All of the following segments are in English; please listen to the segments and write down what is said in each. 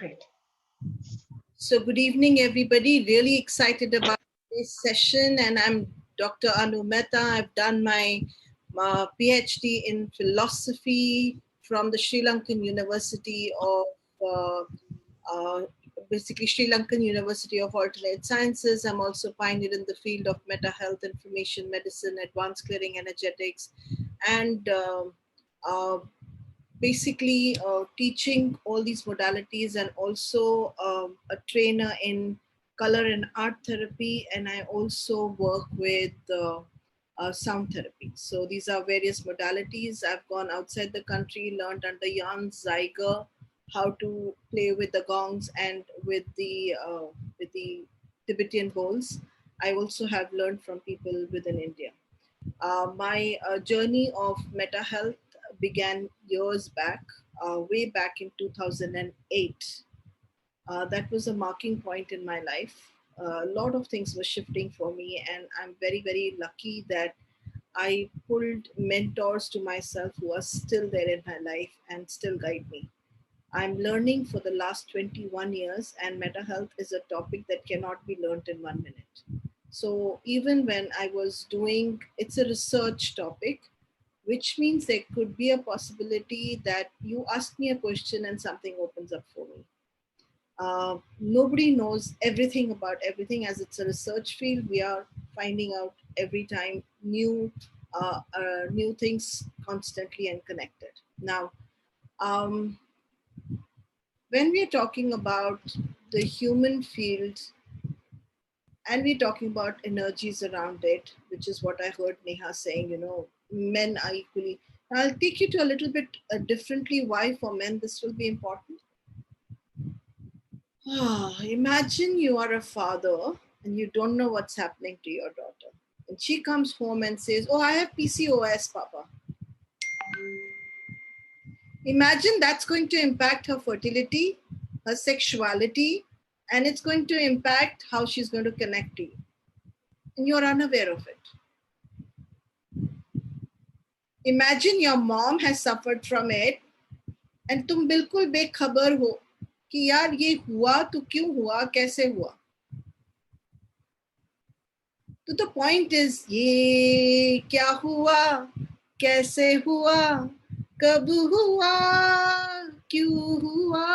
Great. So good evening, everybody. Really excited about this session. And I'm Dr. Anu Mehta. I've done my PhD in philosophy from the Sri Lankan University of, basically Sri Lankan University of Alternate Sciences. I'm also pioneered in the field of meta health, information medicine, advanced clearing energetics, and basically teaching all these modalities, and also a trainer in color and art therapy, and I also work with sound therapy. So these are various modalities. I've gone outside the country, learned under Jan Zeiger how to play with the gongs and with the Tibetan bowls. I also have learned from people within India. My journey of meta health began years back, way back in 2008. That was a marking point in my life. A lot of things were shifting for me, and I'm very, very lucky that I pulled mentors to myself who are still there in my life and still guide me. I'm learning for the last 21 years, and mental health is a topic that cannot be learned in 1 minute. So even when I was doing, it's a research topic, which means there could be a possibility that you ask me a question and something opens up for me. Nobody knows everything about everything, as it's a research field. We are finding out every time new things constantly and connected. Now, um, when we're talking about the human field and we're talking about energies around it, which is what I heard Neha saying, men are equally. I'll take you to a little bit differently why for men this will be important. Imagine you are a father and you don't know what's happening to your daughter. And she comes home and says, "Oh, I have PCOS, Papa." Imagine that's going to impact her fertility, her sexuality, and it's going to impact how she's going to connect to you. And you're unaware of it. Imagine your mom has suffered from it and तुम बिल्कुल बेखबर हो कि यार ये हुआ तो क्यों हुआ, कैसे हुआ. So the point is, ये क्या हुआ, कैसे हुआ, कब हुआ, क्यों हुआ.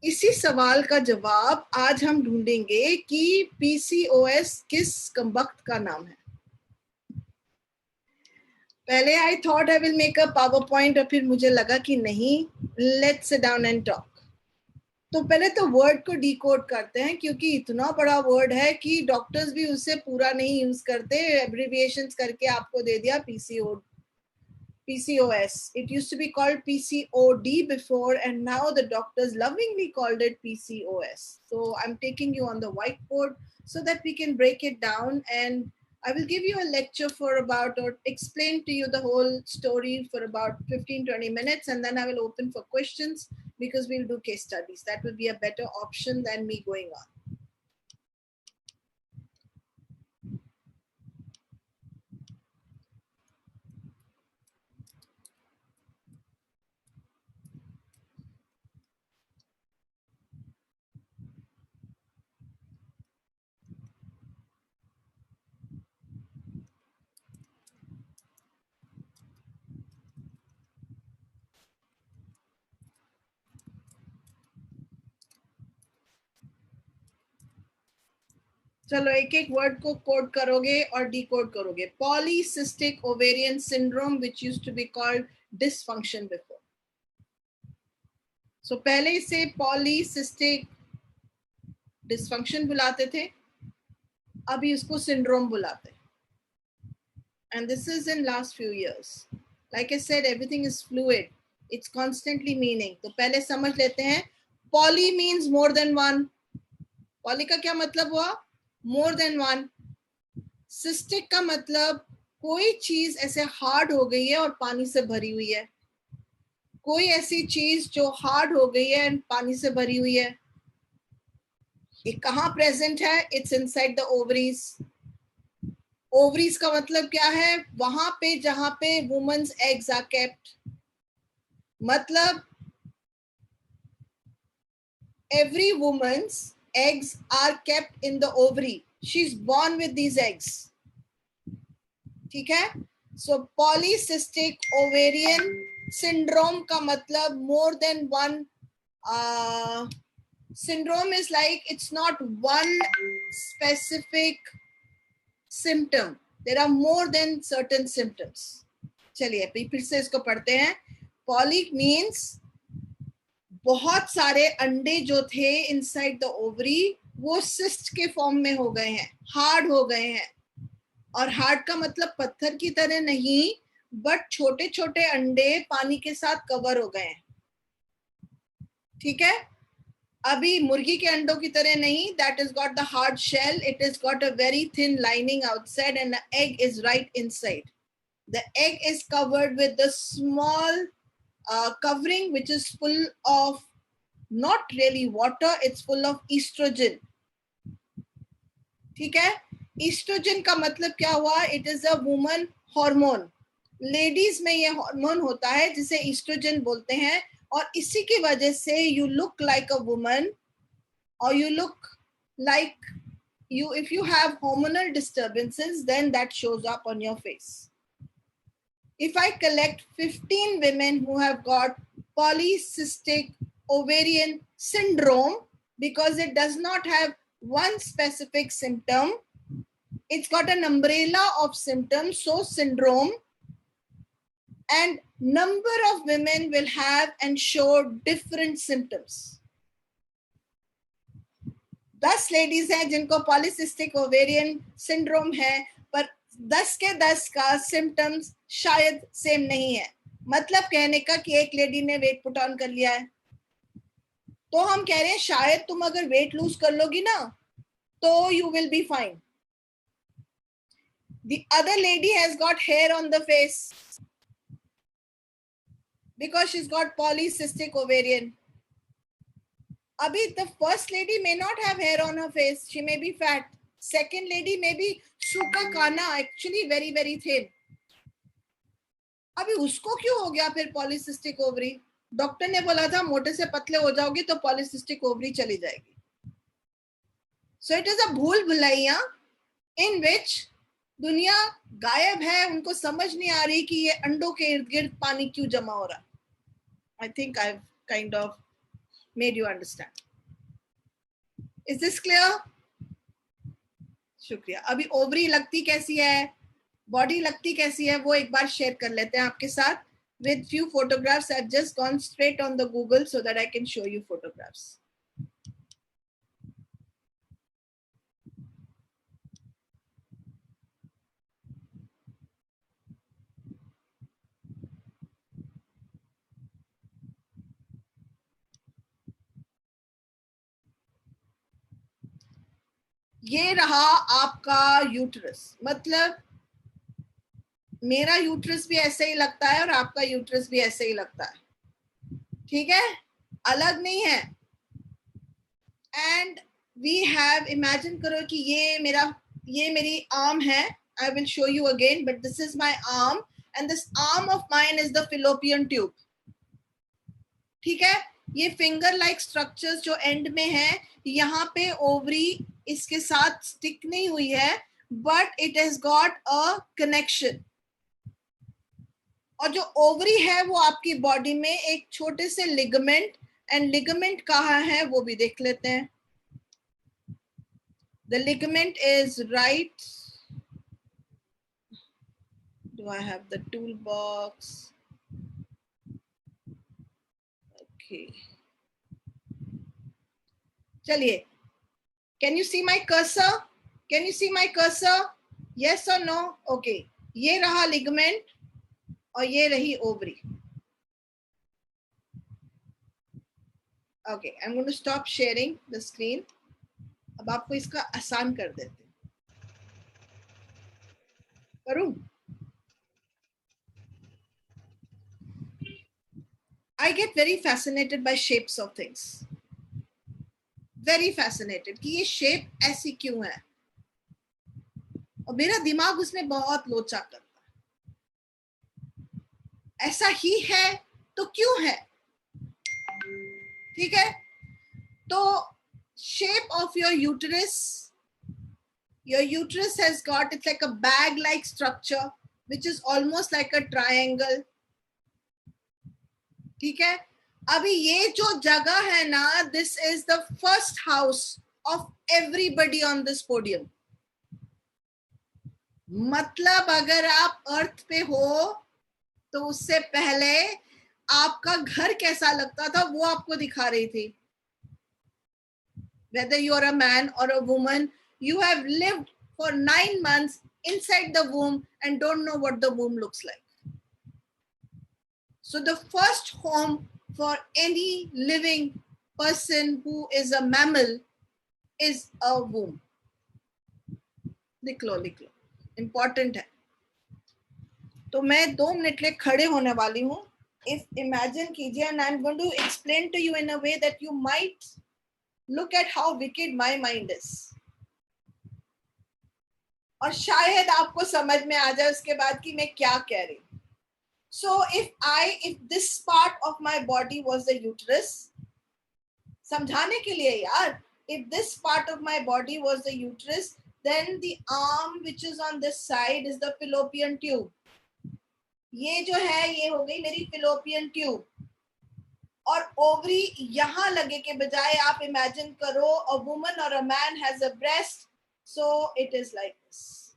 इसी सवाल का जवाब आज हम ढूंढेंगे कि PCOS किस कमबख्त का नाम है. पहले I thought I will make a power point, और फिर मुझे लगा कि नहीं, let's sit down and talk. तो पहले तो वर्ड को डिकोड करते हैं, क्योंकि इतना बड़ा वर्ड है कि डॉक्टर्स भी उससे पूरा नहीं यूज करते. एब्रिविएशंस करके आपको दे दिया PCOS. It used to be called PCOD before, and now the doctors lovingly called it PCOS. So I'm taking you on the whiteboard so that we can break it down, and I will give you a lecture for about, or explain to you the whole story for about 15-20 minutes, and then I will open for questions because we'll do case studies. That will be a better option than me going on. चलो एक एक word को code करोगे और decode करोगे. Polycystic ovarian syndrome, which used to be called dysfunction before. So पहले इसे polycystic dysfunction बुलाते थे, अभी इसको सिंड्रोम बुलाते हैं. And this is in last few years. Like I said, everything is fluid. It's constantly meaning. तो पहले समझ लेते हैं. Poly means more than one. Poly का क्या मतलब हुआ? More than one. Cystic का मतलब कोई चीज ऐसे हार्ड हो गई है और पानी से भरी हुई है. कोई ऐसी चीज जो हार्ड हो गई है और पानी से भरी हुई है. ये कहाँ प्रेजेंट है? It's inside the ovaries. Ovaries का मतलब क्या है? वहां पे जहां पे वुमेन्स एग्स आर केप्ट. मतलब every woman's eggs are kept in the ovary. She's born with these eggs. ठीक है? So polycystic ovarian syndrome का मतलब more than one syndrome is like it's not one specific symptom. There are more than certain symptoms. चलिए फिर से इसको पढ़ते हैं. Poly means बहुत सारे अंडे जो थे इनसाइड द ओवरी वो सिस्ट के फॉर्म में हो गए हैं, हार्ड हो गए हैं. और हार्ड का मतलब पत्थर की तरह नहीं, बट छोटे छोटे अंडे पानी के साथ कवर हो गए हैं. ठीक है? अभी मुर्गी के अंडों की तरह नहीं. That is got the hard shell, it is got a very thin lining outside and the egg is right inside. The egg is covered with the small covering which is full of not really water, it's full of estrogen. ठीक है? estrogen का मतलब क्या हुआ? It is a woman hormone. Ladies में ये hormone होता है जिसे estrogen बोलते हैं, और इसी की वजह से you look like a woman or you look like you, if you have hormonal disturbances, then that shows up on your face. If I collect 15 women who have got polycystic ovarian syndrome, because it does not have one specific symptom, it's got an umbrella of symptoms, so syndrome, and number of women will have and show different symptoms. 10 ladies हैं जिनको polycystic ovarian syndrome है, पर 10 के 10 का symptoms शायद same नहीं है. मतलब कहने का कि एक लेडी ने वेट पुट ऑन कर लिया है, तो हम कह रहे हैं शायद तुम अगर वेट लूज कर लोगी ना तो you will be fine. The other lady has got hair on the face because she's got polycystic ovarian. Abhi the first lady may not have hair on her face, she may be fat. Second lady may be सूखा काना, actually very very thin. अभी उसको क्यों हो गया फिर polycystic ovary? Doctor ने बोला था मोटे से पतले हो जाओगे तो पॉलीसिस्टिक ओवरी चली जाएगी. सो इट इज अ भूल भुलैया इन विच दुनिया गायब है, उनको समझ नहीं आ रही कि ये अंडों के इर्द गिर्द पानी क्यों जमा हो रहा. I think I have kind of made you understand. Is this clear? शुक्रिया. अभी ओवरी लगती कैसी है, बॉडी लगती कैसी है, वो एक बार शेयर कर लेते हैं आपके साथ with few photographs. I've just gone straight on the Google so that I can show you photographs. ये रहा आपका यूट्रस. मतलब मेरा यूट्रस भी ऐसे ही लगता है और आपका यूट्रस भी ऐसे ही लगता है. ठीक है? अलग नहीं है. एंड वी हैव, इमेजिन करो कि ये मेरी आर्म है. I will show you again, but this is my arm and this arm of mine is the fallopian tube. ठीक है? ये फिंगर लाइक स्ट्रक्चर्स जो एंड में है, यहाँ पे ओवरी इसके साथ स्टिक नहीं हुई है, but it has got a connection. और जो ओवरी है वो आपकी बॉडी में एक छोटे से लिगामेंट, एंड लिगामेंट कहाँ है वो भी देख लेते हैं. The ligament is right. Do I have the tool box? Okay, चलिए. Can you see my cursor? Can you see my cursor? Yes और नो? ओके, ये रहा लिगामेंट और ये रही ovary. Okay, I am going to stop sharing the screen. अब आपको इसका आसान कर देते हैं. करूं? I get very fascinated by shapes of things. Very fascinated कि ये शेप ऐसी क्यों है, और मेरा दिमाग उसमें बहुत लोचा करता है. ऐसा ही है तो क्यों है? ठीक है? तो shape of your uterus has got, it's like a bag like structure which is almost like a triangle. ठीक है, अभी ये जो जगह है ना, this is the first house of everybody on this podium. मतलब अगर आप अर्थ पे हो तो उससे पहले आपका घर कैसा लगता था वो आपको दिखा रही थी. Whether you are a man or a woman, you have lived for 9 months inside the womb and don't know what the womb looks like. So the first home for any living person who is a mammal is a womb. लिख लो important है. तो मैं 2 minute ले खड़े होने वाली हूँ. If imagine कीजिए, and I'm going to explain to you in a way that you might look at how wicked my mind is. और शायद आपको समझ में आ जाए उसके बाद कि मैं क्या कह रही हूँ. So if this part of my body was the uterus, समझाने के लिए यार, if this part of my body was the uterus, then the arm which is on this side is the fallopian tube. ये जो है ये हो गई मेरी fallopian tube. और ओवरी यहाँ लगे के बजाय आप इमेजिन करो a woman or a man has a breast, so it is like this.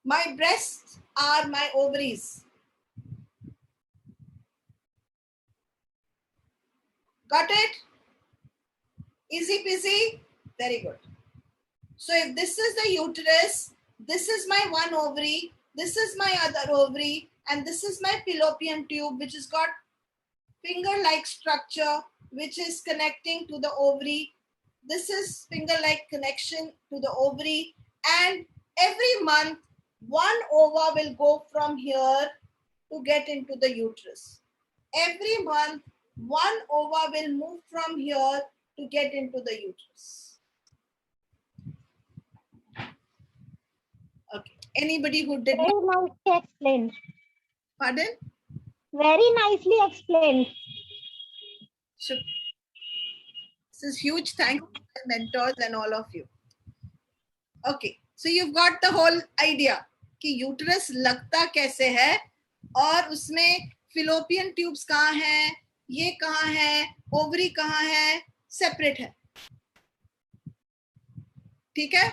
My breasts are my ovaries. Got it? Easy peasy? Very good. So if this is the uterus, this is my one ovary, this is my other ovary, and this is my fallopian tube, which has got finger-like structure, which is connecting to the ovary. This is finger-like connection to the ovary. And every month, one ova will go from here to get into the uterus. Every month, one ova will move from here to get into the uterus. Okay. Anybody who did very nicely explained. Pardon? Very nicely explained. Sure. This is huge. Thank you to my mentors and all of you. Okay. So you've got the whole idea कि uterus लगता कैसे है और उसमें fallopian tubes कहाँ हैं, ये कहाँ है, ovary कहाँ है, separate है. ठीक है,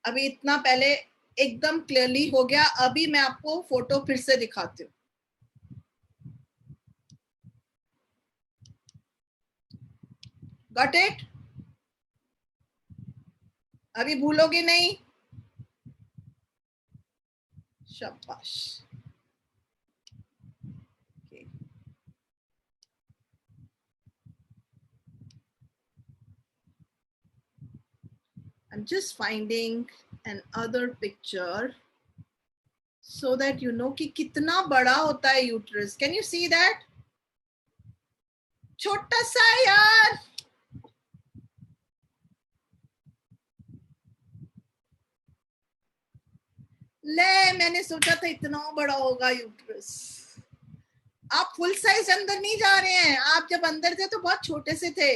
अभी इतना पहले एकदम क्लियरली हो गया. अभी मैं आपको फोटो फिर से दिखाती हूँ. Got it? अभी भूलोगे नहीं? शाबाश. Okay. I'm just finding another picture so that you know कि कितना बड़ा होता है uterus. Can you see that? छोटा सा यार. ले, मैंने सोचा था इतना बड़ा होगा यूट्रस. आप फुल साइज अंदर नहीं जा रहे हैं. आप जब अंदर थे तो बहुत छोटे से थे.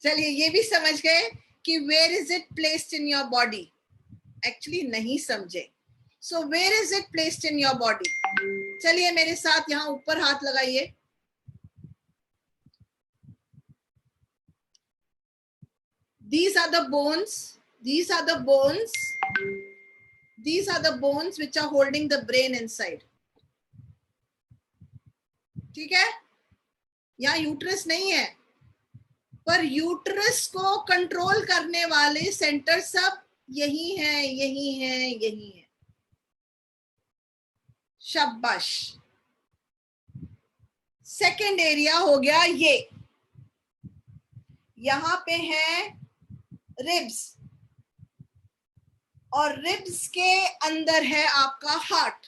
चलिए ये भी समझ गए कि where is it placed in your body. Actually नहीं समझे. So where is it placed in your body. चलिए मेरे साथ यहाँ ऊपर हाथ लगाइए. These are the bones. These are the bones. These are the bones which are holding the brain inside. ठीक है, यहाँ यूट्रस नहीं है, पर यूट्रस को कंट्रोल करने वाले सेंटर सब यही हैं, यही हैं, यही हैं. शाबाश. सेकेंड एरिया हो गया ये. यहाँ पे है रिब्स और रिब्स के अंदर है आपका हार्ट.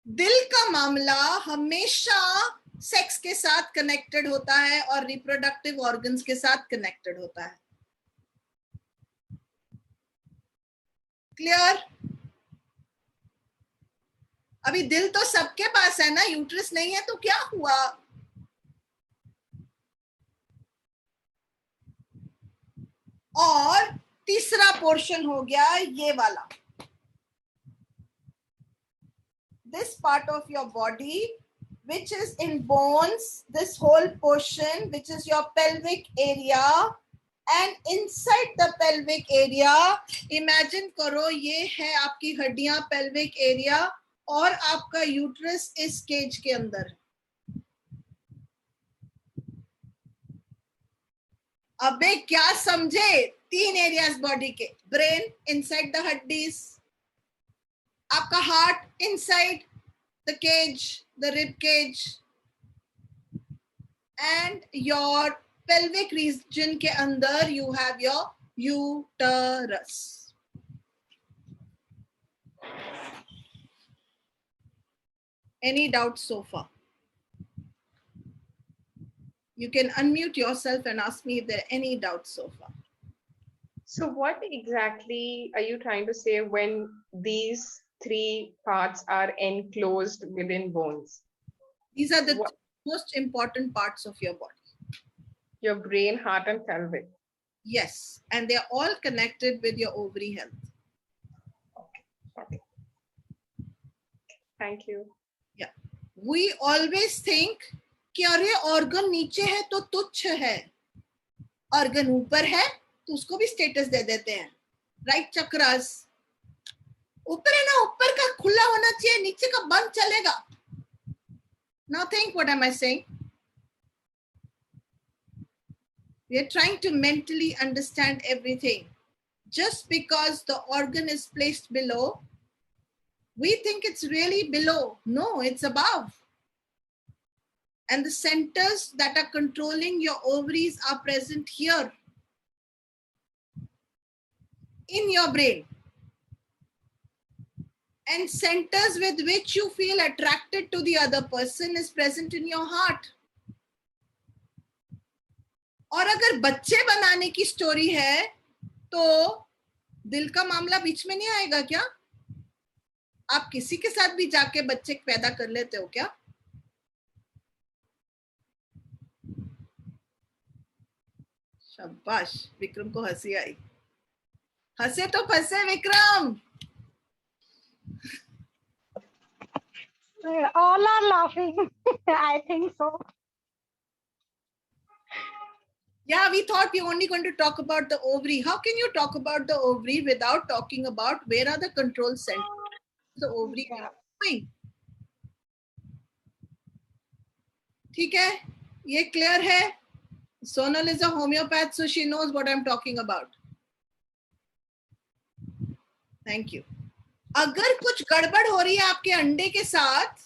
दिल का मामला हमेशा सेक्स के साथ कनेक्टेड होता है और रिप्रोडक्टिव ऑर्गन्स के साथ कनेक्टेड होता है. क्लियर? अभी दिल तो सबके पास है ना, यूट्रस नहीं है तो क्या हुआ? और तीसरा पोर्शन हो गया ये वाला, this part of your body which is in bones, this whole portion which is your pelvic area, and inside the pelvic area imagine करो ये है आपकी हड्डियां, pelvic area, और आपका यूट्रस इस केज के अंदर। अबे क्या समझे? 3 एरियाज बॉडी के, ब्रेन इनसाइड द हड्डीज, आपका heart inside the cage, the rib cage, and your pelvic region के अंदर you have your uterus. Any doubts so far? You can unmute yourself and ask me if there are any doubts so far. So what exactly are you trying to say when these 3 parts are enclosed within bones? These are the most important parts of your body. Your brain, heart, and pelvic. Yes, and they are all connected with your ovary health. Okay. Thank you. Yeah. We always think कि अरे organ नीचे है तो तुच्छ है, organ ऊपर है तो उसको भी स्टेटस दे देते हैं, राइट? चक्रास ऊपर है ना, ऊपर का खुला होना चाहिए, नीचे का बंद चलेगा। Now think, what am I saying? We are trying to mentally understand everything. Just because the organ is placed below, we think it's really below. No, it's above. And the centers that are controlling your ovaries are present here in your brain. And centers with which you feel attracted to the other person is present in your heart. और अगर बच्चे बनाने की story है तो दिल का मामला बीच में नहीं आएगा क्या? आप किसी के साथ भी जाके बच्चे पैदा कर लेते हो क्या? शाबाश, विक्रम को हंसी आई। हंसे तो फंसे Vikram. All are laughing. I think so. Yeah, we thought we were only going to talk about the ovary. How can you talk about the ovary without talking about where are the control centers? The ovary. Yeah. ठीक है, ये clear है? Sonal is a homeopath, so she knows what I'm talking about. Thank you. अगर कुछ गड़बड़ हो रही है आपके अंडे के साथ,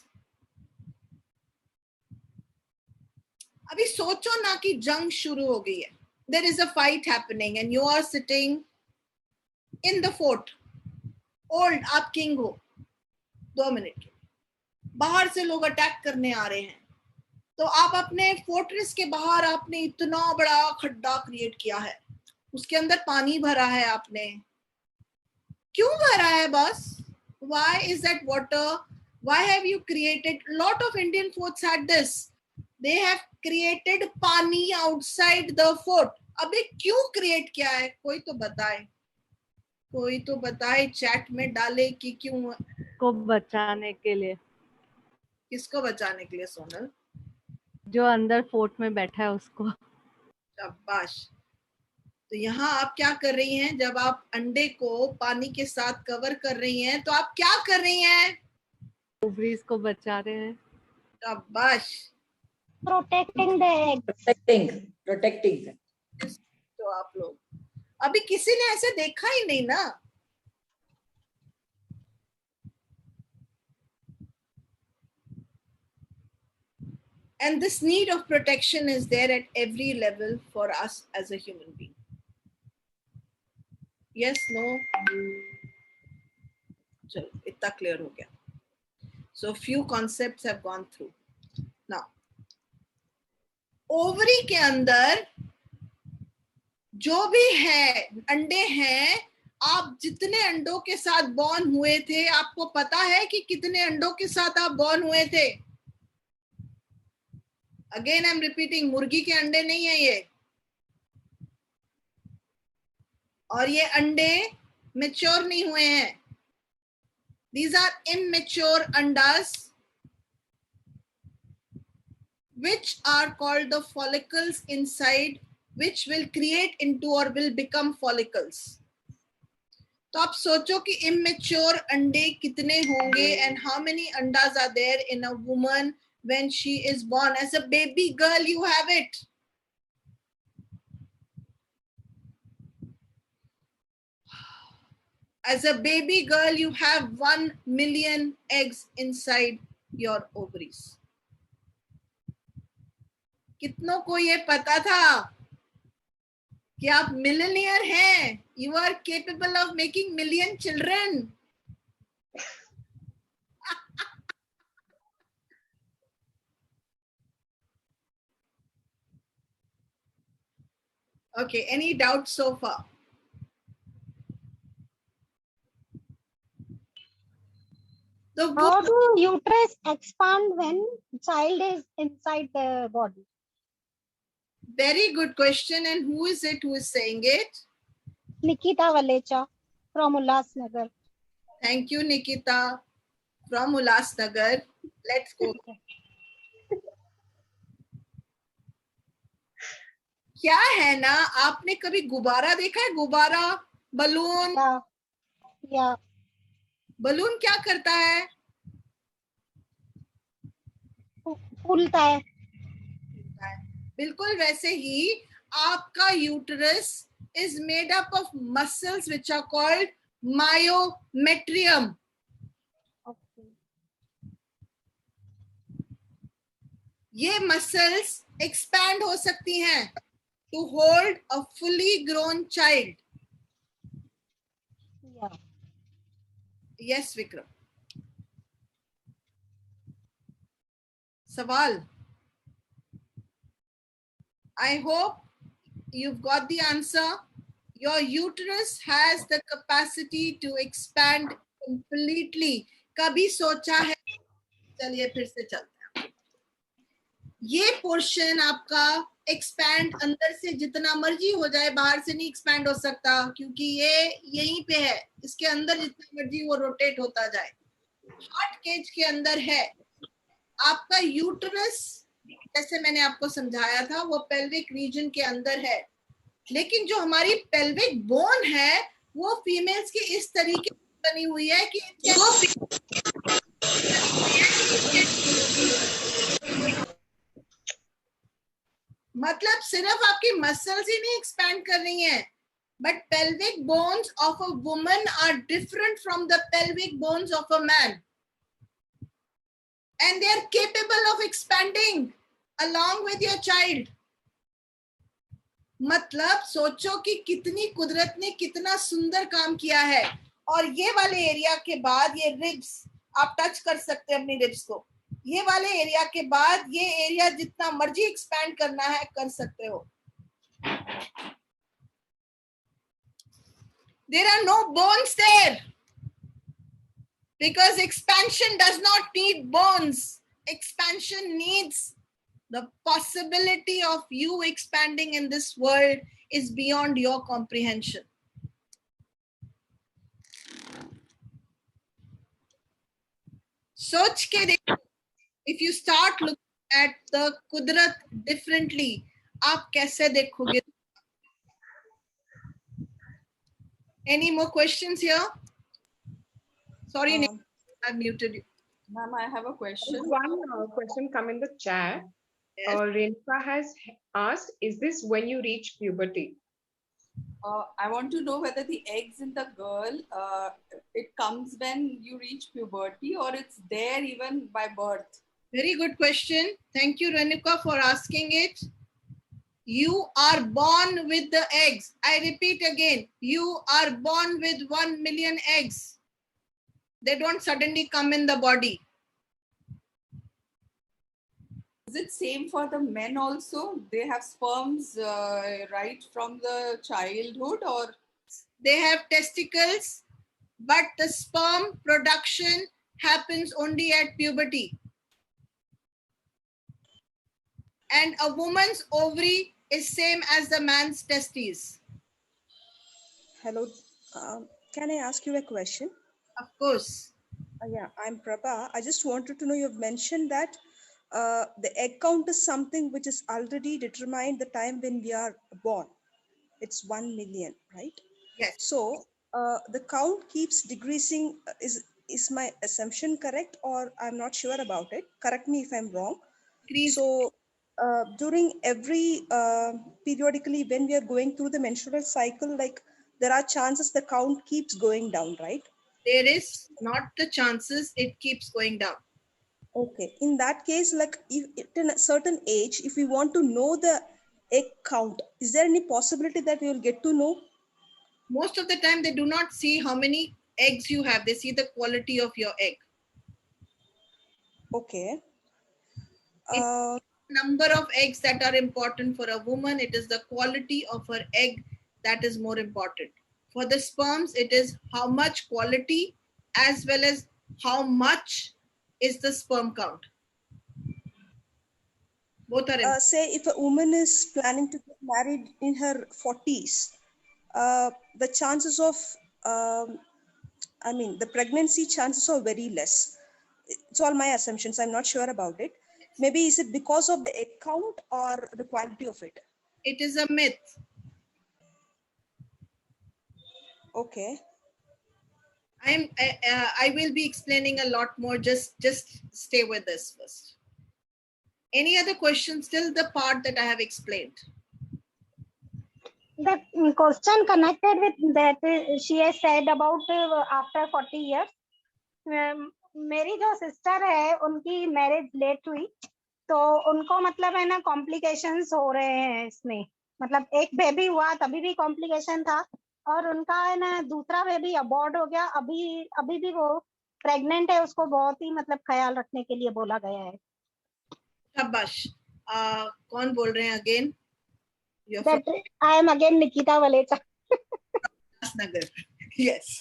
अभी सोचो ना कि जंग शुरू हो गई है, there is a fight happening and you are sitting in the fort. Old, आप किंग हो, 2 मिनट के बाहर से लोग अटैक करने आ रहे हैं, तो आप अपने फोर्ट्रेस के बाहर आपने इतना बड़ा खड्डा क्रिएट किया है, उसके अंदर पानी भरा है आपने। क्यों भरा है बस? Why is that water? Why have you created? Lot of Indian forts had this. They have created पानी outside the fort. अबे क्यों क्रिएट किया है? कोई तो बताए, कोई तो बताए, चैट में डाले कि क्यों। को बचाने के लिए। किसको बचाने के लिए सोनल? जो अंदर फोर्ट में बैठा है उसको। शाबाश। तो यहाँ आप क्या कर रही हैं? जब आप अंडे को पानी के साथ कवर कर रही हैं तो आप क्या कर रही हैं? ओवरीज को बचा रहे हैं। शाबाश। Protecting the egg. Protecting them. तो आप लोग अभी किसी ने ऐसे देखा ही नहीं ना। And this need of protection is there at every level for us as a human being. Yes, no? चलो, इतना clear हो गया. So few concepts have gone through. Now, ovary के अंदर जो भी है, अंडे हैं, आप जितने अंडों के साथ बॉर्न हुए थे, आपको पता है कि कितने अंडों के साथ आप बॉर्न हुए थे? अगेन आई एम रिपीटिंग, मुर्गी के अंडे नहीं है ये, और ये अंडे मैच्योर नहीं हुए हैं. These are immature andas, which are called the follicles inside, which will create into or will become follicles. तो आप सोचो कि immature अंडे कितने होंगे, and how many andas are there in a woman when she is born. As a baby girl, you have it. As a baby girl, you have 1 million eggs inside your ovaries. कितनों को ये पता था कि आप millionaire हैं? You are capable of making million children. Okay, any doubts so far? The How do uterus expand when child is inside the body? very good question, and who is it who is saying it? Nikita Valecha from Ulhasnagar. Thank you, Nikita from Ulhasnagar. Let's go. क्या है ना, आपने कभी गुब्बारा देखा है? गुब्बारा, balloon. Yeah. Yeah. Balloon क्या करता है? फूलता है. बिल्कुल वैसे ही आपका uterus is made up of muscles which are called myometrium. Okay. ये मसल्स एक्सपैंड हो सकती हैं to hold a fully grown child. Yeah. Yes, Vikram. सवाल. I hope you've got the answer. Your uterus has the capacity to expand completely. कभी सोचा है? चलिए फिर से चलते हैं. ये पोर्शन आपका एक्सपैंड अंदर से जितना मर्जी हो जाए, बाहर से नहीं एक्सपैंड हो सकता, क्योंकि ये यहीं पे है. इसके अंदर जितना मर्जी वो रोटेट होता जाए. हार्ट केज के अंदर है. आपका यूटरस, जैसे मैंने आपको समझाया था, वो पेल्विक रीजन के अंदर है. लेकिन जो हमारी पेल्विक बोन है वो फीमेल्स की इस तरीके से बनी हुई है कि मतलब सिर्फ आपकी मसल्स ही नहीं एक्सपैंड कर रही हैं, but pelvic bones of a woman are different from the pelvic bones of a man, and they are capable of expanding along with your child. मतलब सोचो कि कितनी कुदरत ने कितना सुंदर काम किया है. और ये वाले एरिया के बाद ये रिब्स, आप टच कर सकते हैं अपनी रिब्स को. ये वाले एरिया के बाद ये एरिया जितना मर्जी एक्सपैंड करना है कर सकते हो. There are no bones there because expansion does not need bones. Expansion needs the possibility of you expanding in this world is beyond your comprehension. सोच के देखो. If you start looking at the कुदरत differently, आप कैसे देखोगे? Any more questions here? Sorry, Nick, I've muted you. Ma'am, I have a question. One question come in the chat. Yes. Renuka has asked, is this when you reach puberty? I want to know whether the eggs in the girl, it comes when you reach puberty or it's there even by birth. Very good question. Thank you, Renuka, for asking it. You are born with the eggs. I repeat again, you are born with 1 million eggs. They don't suddenly come in the body. Is it same for the men also? They have sperms right from the childhood, or they have testicles, but the sperm production happens only at puberty. And a woman's ovary is same as the man's testes. Hello. Can I ask you a question? Of course. Yeah, I'm Prabha. I just wanted to know, you've mentioned that the egg count is something which is already determined the time when we are born. It's 1 million, right? Yes. So the count keeps decreasing. Is my assumption correct, or I'm not sure about it? Correct me if I'm wrong. Increase. So during every periodically when we are going through the menstrual cycle, like there are chances the count keeps going down, right? There is not the chances, it keeps going down. Okay, in that case, like if in a certain age, if we want to know the egg count, is there any possibility that we will get to know? Most of the time, they do not see how many eggs you have. They see the quality of your egg. Okay. Number of eggs that are important for a woman, it is the quality of her egg that is more important. For the sperms, it is how much quality as well as how much is the sperm count. Both are important. Say if a woman is planning to get married in her 40s, the chances of, the pregnancy chances are very less. It's all my assumptions. I'm not sure about it. Maybe is it because of the egg count or the quality of it? It is a myth. Okay. I will be explaining a lot more. Just stay with this first. Any other questions till the part that I have explained? The question connected with that she has said about after 40 years. मेरी जो sister है उनकी marriage late हुई तो उनको मतलब है ना कॉम्प्लिकेशंस हो रहे हैं इसमें, मतलब एक बेबी हुआ तभी भी कॉम्प्लिकेशन था और उनका है ना दूसरा बेबी अबॉर्ट हो गया, अभी भी वो प्रेग्नेंट है, उसको बहुत ही मतलब ख्याल रखने के लिए बोला गया है. शाबाश. कौन बोल रहे हैं again? I am again Nikita Valecha. नगर. यस.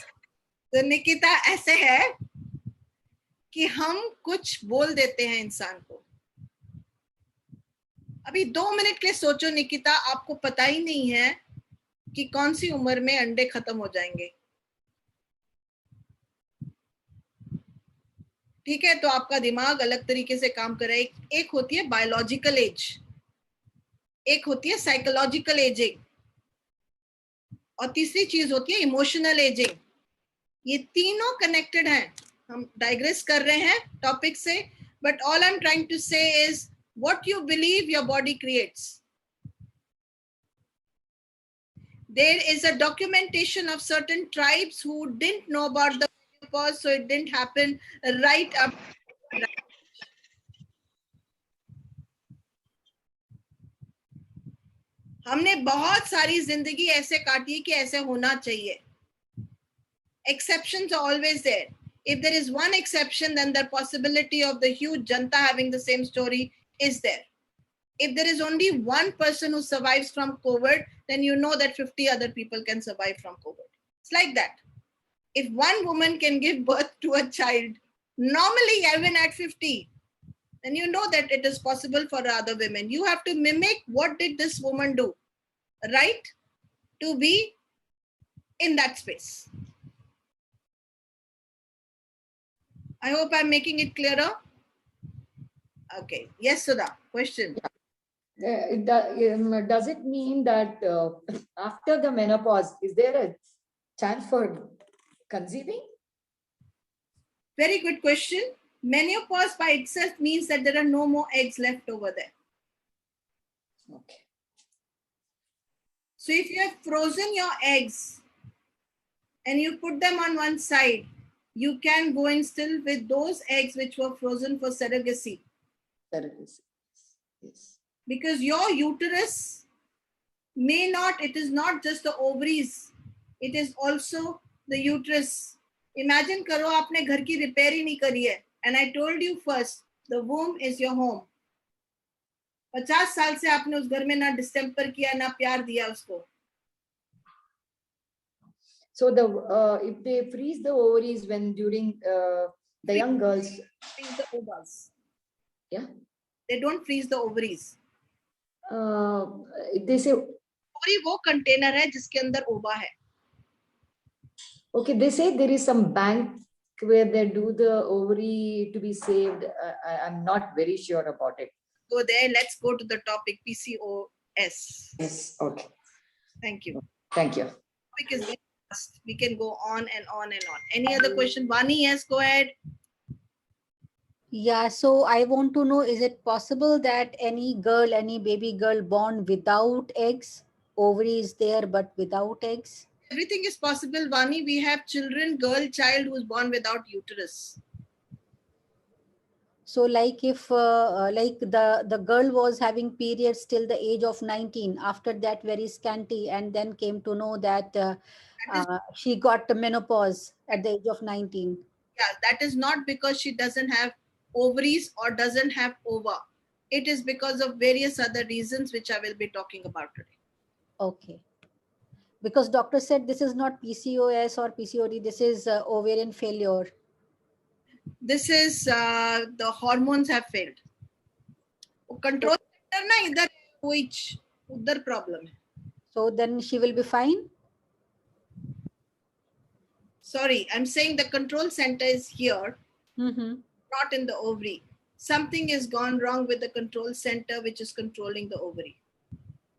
तो निकिता ऐसे है कि हम कुछ बोल देते हैं इंसान को. अभी 2 मिनट के लिए सोचो निकिता, आपको पता ही नहीं है कि कौन सी उम्र में अंडे खत्म हो जाएंगे. ठीक है, तो आपका दिमाग अलग तरीके से काम कर रहा है. एक होती है बायोलॉजिकल एज, एक होती है साइकोलॉजिकल एजिंग और तीसरी चीज होती है इमोशनल एजिंग. ये तीनों कनेक्टेड हैं. हम डाइग्रेस कर रहे हैं टॉपिक से, but all I am trying to say is what you believe your body creates. There is a documentation of certain tribes who didn't know about the menopause, so it didn't happen right up. हमने बहुत सारी जिंदगी ऐसे काटी कि ऐसे होना चाहिए. Exceptions are always there. If there is one exception, then the possibility of the huge janta having the same story is there. If there is only one person who survives from COVID, then you know that 50 other people can survive from COVID. It's like that. If one woman can give birth to a child, normally even at 50, then you know that it is possible for other women. You have to mimic what did this woman do, right? To be in that space. I hope I'm making it clearer. Okay. Yes, Sudha. Question. Does it mean that after the menopause, is there a chance for conceiving? Very good question. Menopause by itself means that there are no more eggs left over there. Okay. So if you have frozen your eggs and you put them on one side, you can go in still with those eggs which were frozen for surrogacy. Surrogacy. Yes. Because your uterus may not, it is not just the ovaries, it is also the uterus. Imagine karo aapne ghar ki repair hi nahi kari hai. And I told you first, the womb is your home. 50 साल से आपने उस घर में ना distemper किया ना प्यार दिया उसको. So if they freeze the ovaries when during the young girls, Freeze the ovaries. yeah, They don't freeze the ovaries. they say, ovary वो कंटेनर है जिसके अंदर ओवा है. okay, they say there is some bank where they do the ovary to be saved. I'm not very sure about it. Go there. Let's go to the topic PCOS. Yes, okay. Thank you. Thank you. Because we can go on and on and on. Any other question? Vani, yes, go ahead. Yeah, so I want to know, is it possible that any girl, any baby girl born without eggs, ovary is there but without eggs? Everything is possible, Vani. We have children, girl child who is born without uterus. So like if like the girl was having periods till the age of 19, after that very scanty, and then came to know that she got the menopause at the age of 19. Yeah, that is not because she doesn't have ovaries or doesn't have ova. It is because of various other reasons which I will be talking about today. Okay. Because doctor said this is not PCOS or PCOD, this is ovarian failure. This is the hormones have failed. Control center na idhar which udhar problem hai. So then she will be fine? Sorry, I'm saying the control center is here, Mm-hmm. not in the ovary. Something is gone wrong with the control center which is controlling the ovary.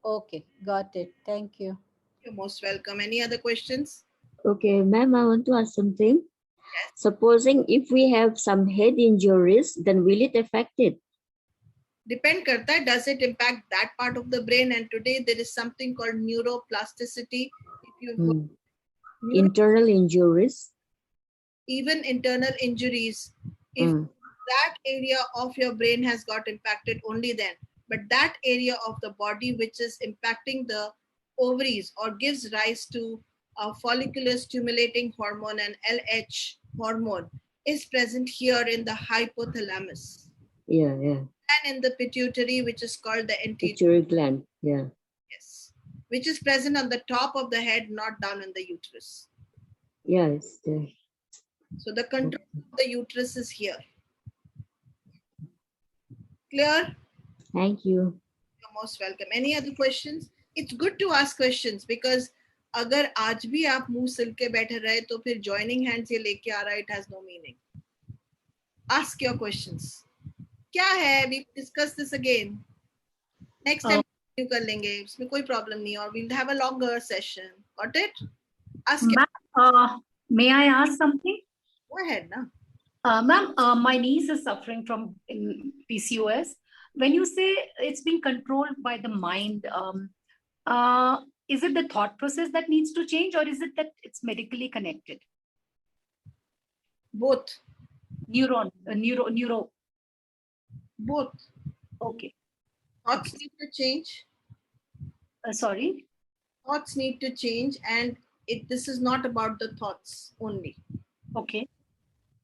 Okay, got it. Thank you. You're most welcome. Any other questions? Okay, ma'am, I want to ask something. Yes. Supposing if we have some head injuries, then will it affect it? Depend karta hai, does it impact that part of the brain? And today there is something called neuroplasticity. If you internal injuries, even internal injuries, if that area of your brain has got impacted, only then. But that area of the body which is impacting the ovaries or gives rise to a follicular stimulating hormone and LH hormone is present here in the hypothalamus. Yeah. And in the pituitary, which is called the pituitary gland. Yeah. Yes. Which is present on the top of the head, not down in the uterus. Yes. Yeah. So the control of the uterus is here. Clear? Thank you. You're most welcome. Any other questions? It's good to ask questions because अगर आज भी आप मुंह सिल के बैठे रहे तो फिर joining hands ये लेके आ रहा, it has no meaning. Ask your questions. क्या है? We discuss this again. Next time you कर लेंगे, इसमें कोई problem नहीं, or we'll have a longer session. Got it? Ask. May I ask something? Go ahead, na. Ma'am, my niece is suffering from PCOS. When you say it's being controlled by the mind, is it the thought process that needs to change, or is it that it's medically connected? Both. Neuro. Both. Okay. Thoughts need to change. Sorry? Thoughts need to change, and this is not about the thoughts only. Okay.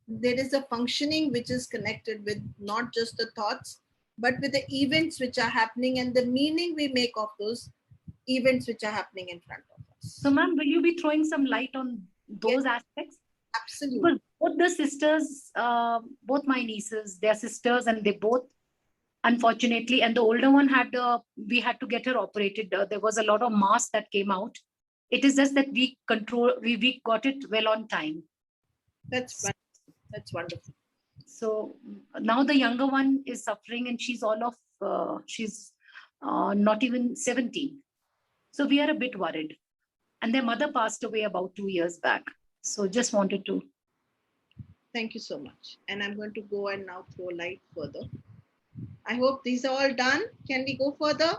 There is a functioning which is connected with not just the thoughts, but with the events which are happening and the meaning we make of those events which are happening in front of us. So, ma'am, will you be throwing some light on those aspects? Absolutely. Because both the sisters, both my nieces, they're sisters, and they both, unfortunately, and the older one we had to get her operated. There was a lot of mass that came out. It is just that we got it well on time. That's wonderful. That's wonderful. So now the younger one is suffering, and she's she's not even 17. So we are a bit worried. And their mother passed away about 2 years back. So just wanted to. Thank you so much. And I'm going to go and now throw light further. I hope these are all done. Can we go further?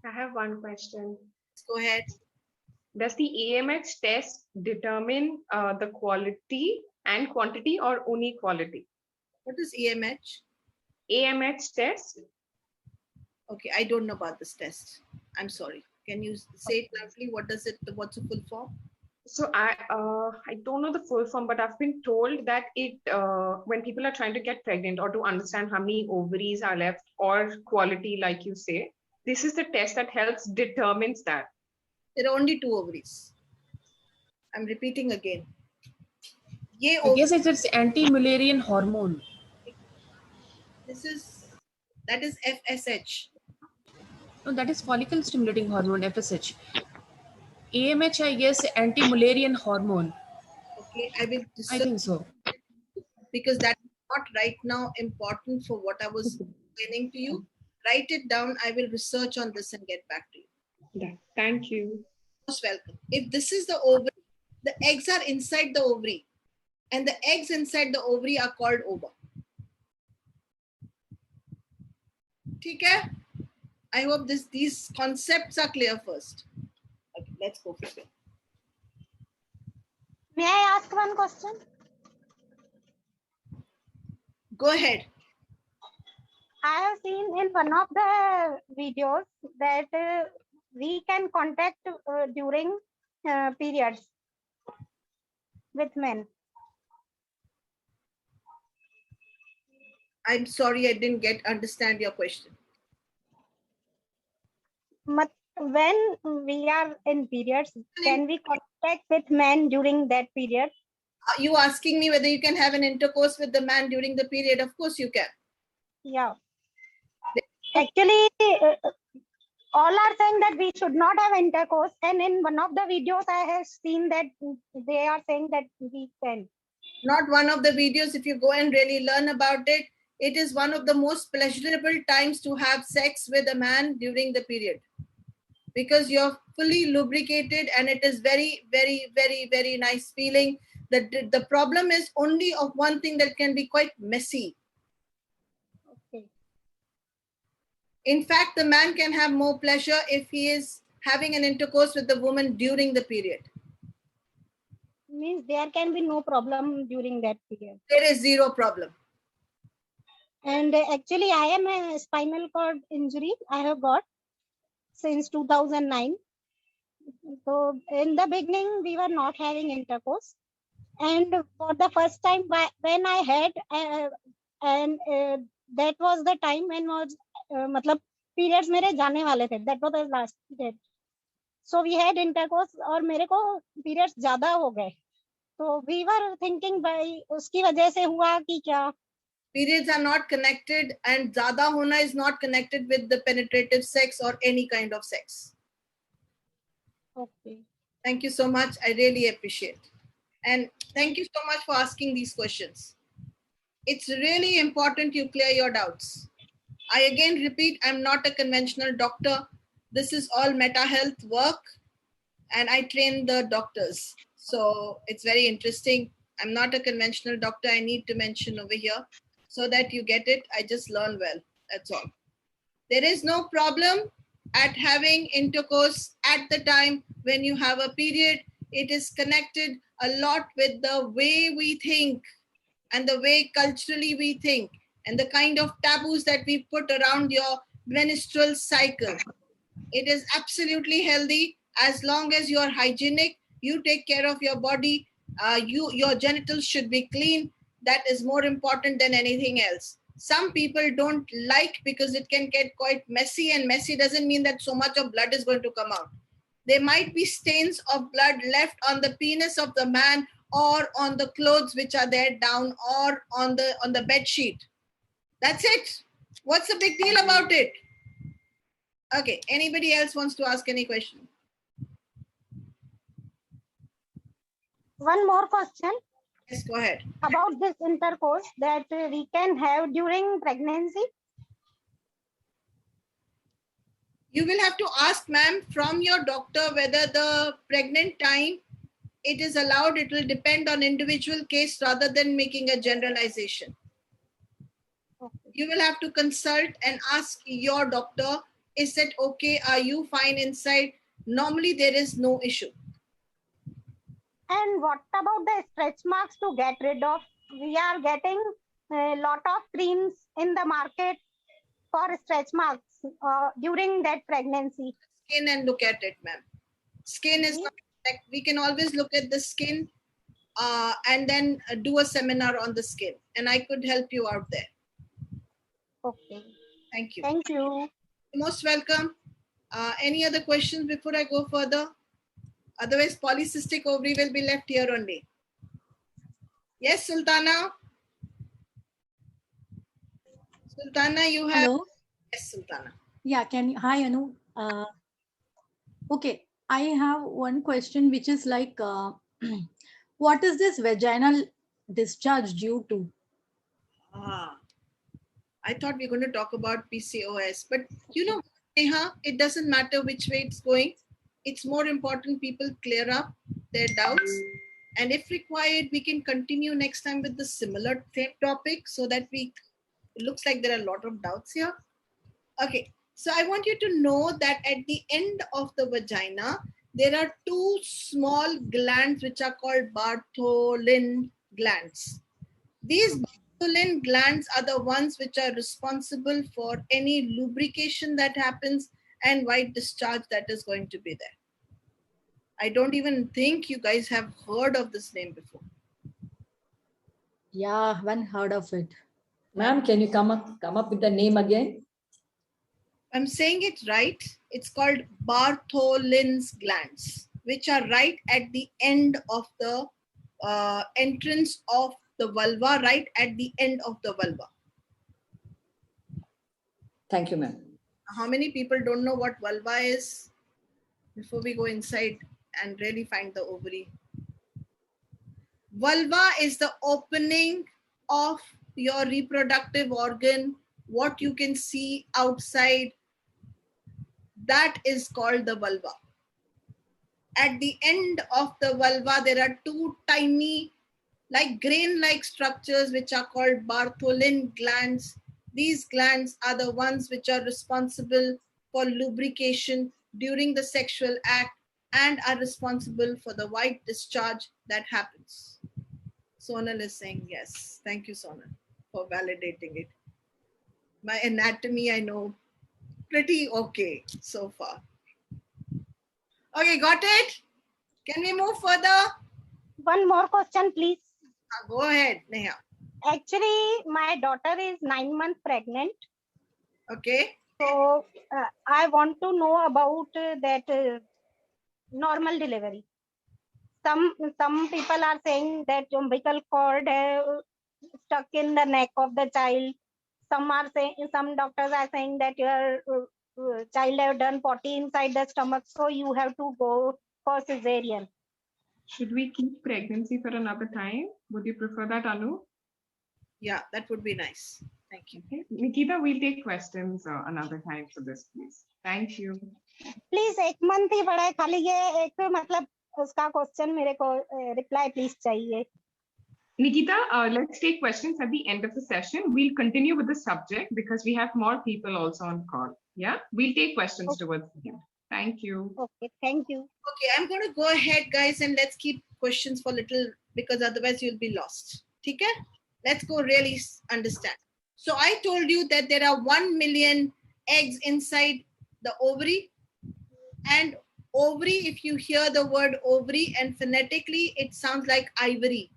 I have one question. Let's go ahead. Does the AMH test determine the quality and quantity, or only quality? What is AMH? AMH test. Okay, I don't know about this test. I'm sorry. Can you say it loudly? What's the full form? So I don't know the full form, but I've been told that it when people are trying to get pregnant or to understand how many ovaries are left or quality, like you say, this is the test that helps determines that. There are only 2 ovaries. I'm repeating again. Ye I guess it's anti-Mullerian hormone. That is FSH. No, that is follicle stimulating hormone, FSH. AMH, I guess, anti-Mullerian hormone. Okay, I will. I think so. Because that's not right now important for what I was explaining to you. Write it down. I will research on this and get back to you. Yeah, thank you. Most welcome. If this is the ovary, the eggs are inside the ovary, and the eggs inside the ovary are called ova. Okay? I hope these concepts are clear first. Okay, let's go for it. May I ask one question? Go ahead. I have seen in one of the videos that we can contact during periods with men. I'm sorry, I didn't understand your question. When we are in periods, can we contact with men during that period? Are you asking me whether you can have an intercourse with the man during the period? Of course you can. Yeah. Actually, all are saying that we should not have intercourse. And in one of the videos, I have seen that they are saying that we can. Not one of the videos. If you go and really learn about it, it is one of the most pleasurable times to have sex with a man during the period. Because you're fully lubricated and it is very, very, very, very nice feeling. The problem is only of one thing that can be quite messy. Okay. In fact, the man can have more pleasure if he is having an intercourse with the woman during the period. Means there can be no problem during that period. There is zero problem. And actually, I am a spinal cord injury I have got since 2009. So in the beginning, we were not having intercourse. And for the first time when I had, that was the time when was, मतलब periods मेरे जाने वाले थे. That was the last period. So we had intercourse और मेरे को periods ज़्यादा हो गए. So we were thinking by उसकी वजह से हुआ कि क्या? Periods are not connected and ज़्यादा होना is not connected with the penetrative sex or any kind of sex. Okay. Thank you so much. I really appreciate. And thank you so much for asking these questions. It's really important you clear your doubts. I again repeat, I'm not a conventional doctor. This is all meta health work and I train the doctors. So it's very interesting. I'm not a conventional doctor. I need to mention over here so that you get it. I just learn well. That's all. There is no problem at having intercourse at the time when you have a period. It is connected a lot with the way we think and the way culturally we think and the kind of taboos that we put around your menstrual cycle. It is absolutely healthy as long as you are hygienic, you take care of your body, your genitals should be clean. That is more important than anything else. Some people don't like because it can get quite messy, and messy doesn't mean that so much of blood is going to come out. There might be stains of blood left on the penis of the man or on the clothes which are there down or on the bed sheet. That's it. What's the big deal about it? Okay, anybody else wants to ask any question? One more question. Yes, go ahead. About this intercourse that we can have during pregnancy. You will have to ask, ma'am, from your doctor whether the pregnant time it is allowed. It will depend on individual case rather than making a generalization. Okay. You will have to consult and ask your doctor, is it okay? Are you fine inside? Normally, there is no issue. And what about the stretch marks to get rid of? We are getting a lot of creams in the market for stretch marks during that pregnancy. Skin and look at it, ma'am. Skin is not, like, we can always look at the skin and then do a seminar on the skin, and I could help you out there. Okay. Thank you. Thank you. Most welcome. Any other questions before I go further? Otherwise, polycystic ovary will be left here only. Yes, Sultana? Sultana, you have... Hello. Yes, Sultana. Yeah, hi, Anu. Okay, I have one question which is like, what is this vaginal discharge due to? I thought we were going to talk about PCOS, but you know, Neha, it doesn't matter which way it's going. It's more important people clear up their doubts. And if required, we can continue next time with the similar same topic so that it looks like there are a lot of doubts here. Okay, so I want you to know that at the end of the vagina, there are two small glands which are called Bartholin glands. These Bartholin glands are the ones which are responsible for any lubrication that happens and white discharge that is going to be there. I don't even think you guys have heard of this name before. Yeah, I haven't heard of it. Ma'am, can you come up with the name again? I'm saying it right. It's called Bartholin's glands, which are right at the end of the entrance of the vulva, right at the end of the vulva. Thank you, ma'am. How many people don't know what vulva is before we go inside and really find the ovary? Vulva is the opening of your reproductive organ, what you can see outside. That is called the vulva. At the end of the vulva, there are two tiny, like grain-like structures which are called Bartholin glands. These glands are the ones which are responsible for lubrication during the sexual act and are responsible for the white discharge that happens. Sonal is saying yes. Thank you, Sonal, for validating it. My anatomy, I know pretty okay so far. Okay, got it? Can we move further? One more question, please. Go ahead, Neha. Actually, my daughter is 9 months pregnant. Okay. So I want to know about that normal delivery. Some people are saying that umbilical cord stuck in the neck of the child. Some doctors are saying that your child have done potty inside the stomach, so you have to go for cesarean. Should we keep pregnancy for another time? Would you prefer that, Anu? Yeah, that would be nice. Thank you. Okay. Nikita, we'll take questions another time for this, please. Thank you. Please, 1 month ही बड़ा है, खाली ये एक मतलब उसका question मेरे को reply please चाहिए. Nikita, let's take questions at the end of the session. We'll continue with the subject because we have more people also on call. Yeah, we'll take questions towards the end. Thank you. Okay, thank you. Okay, I'm going to go ahead, guys, and let's keep questions for little because otherwise you'll be lost. Okay? Let's go really understand. So I told you that there are 1 million eggs inside the ovary. And ovary, if you hear the word ovary and phonetically, it sounds like ivory.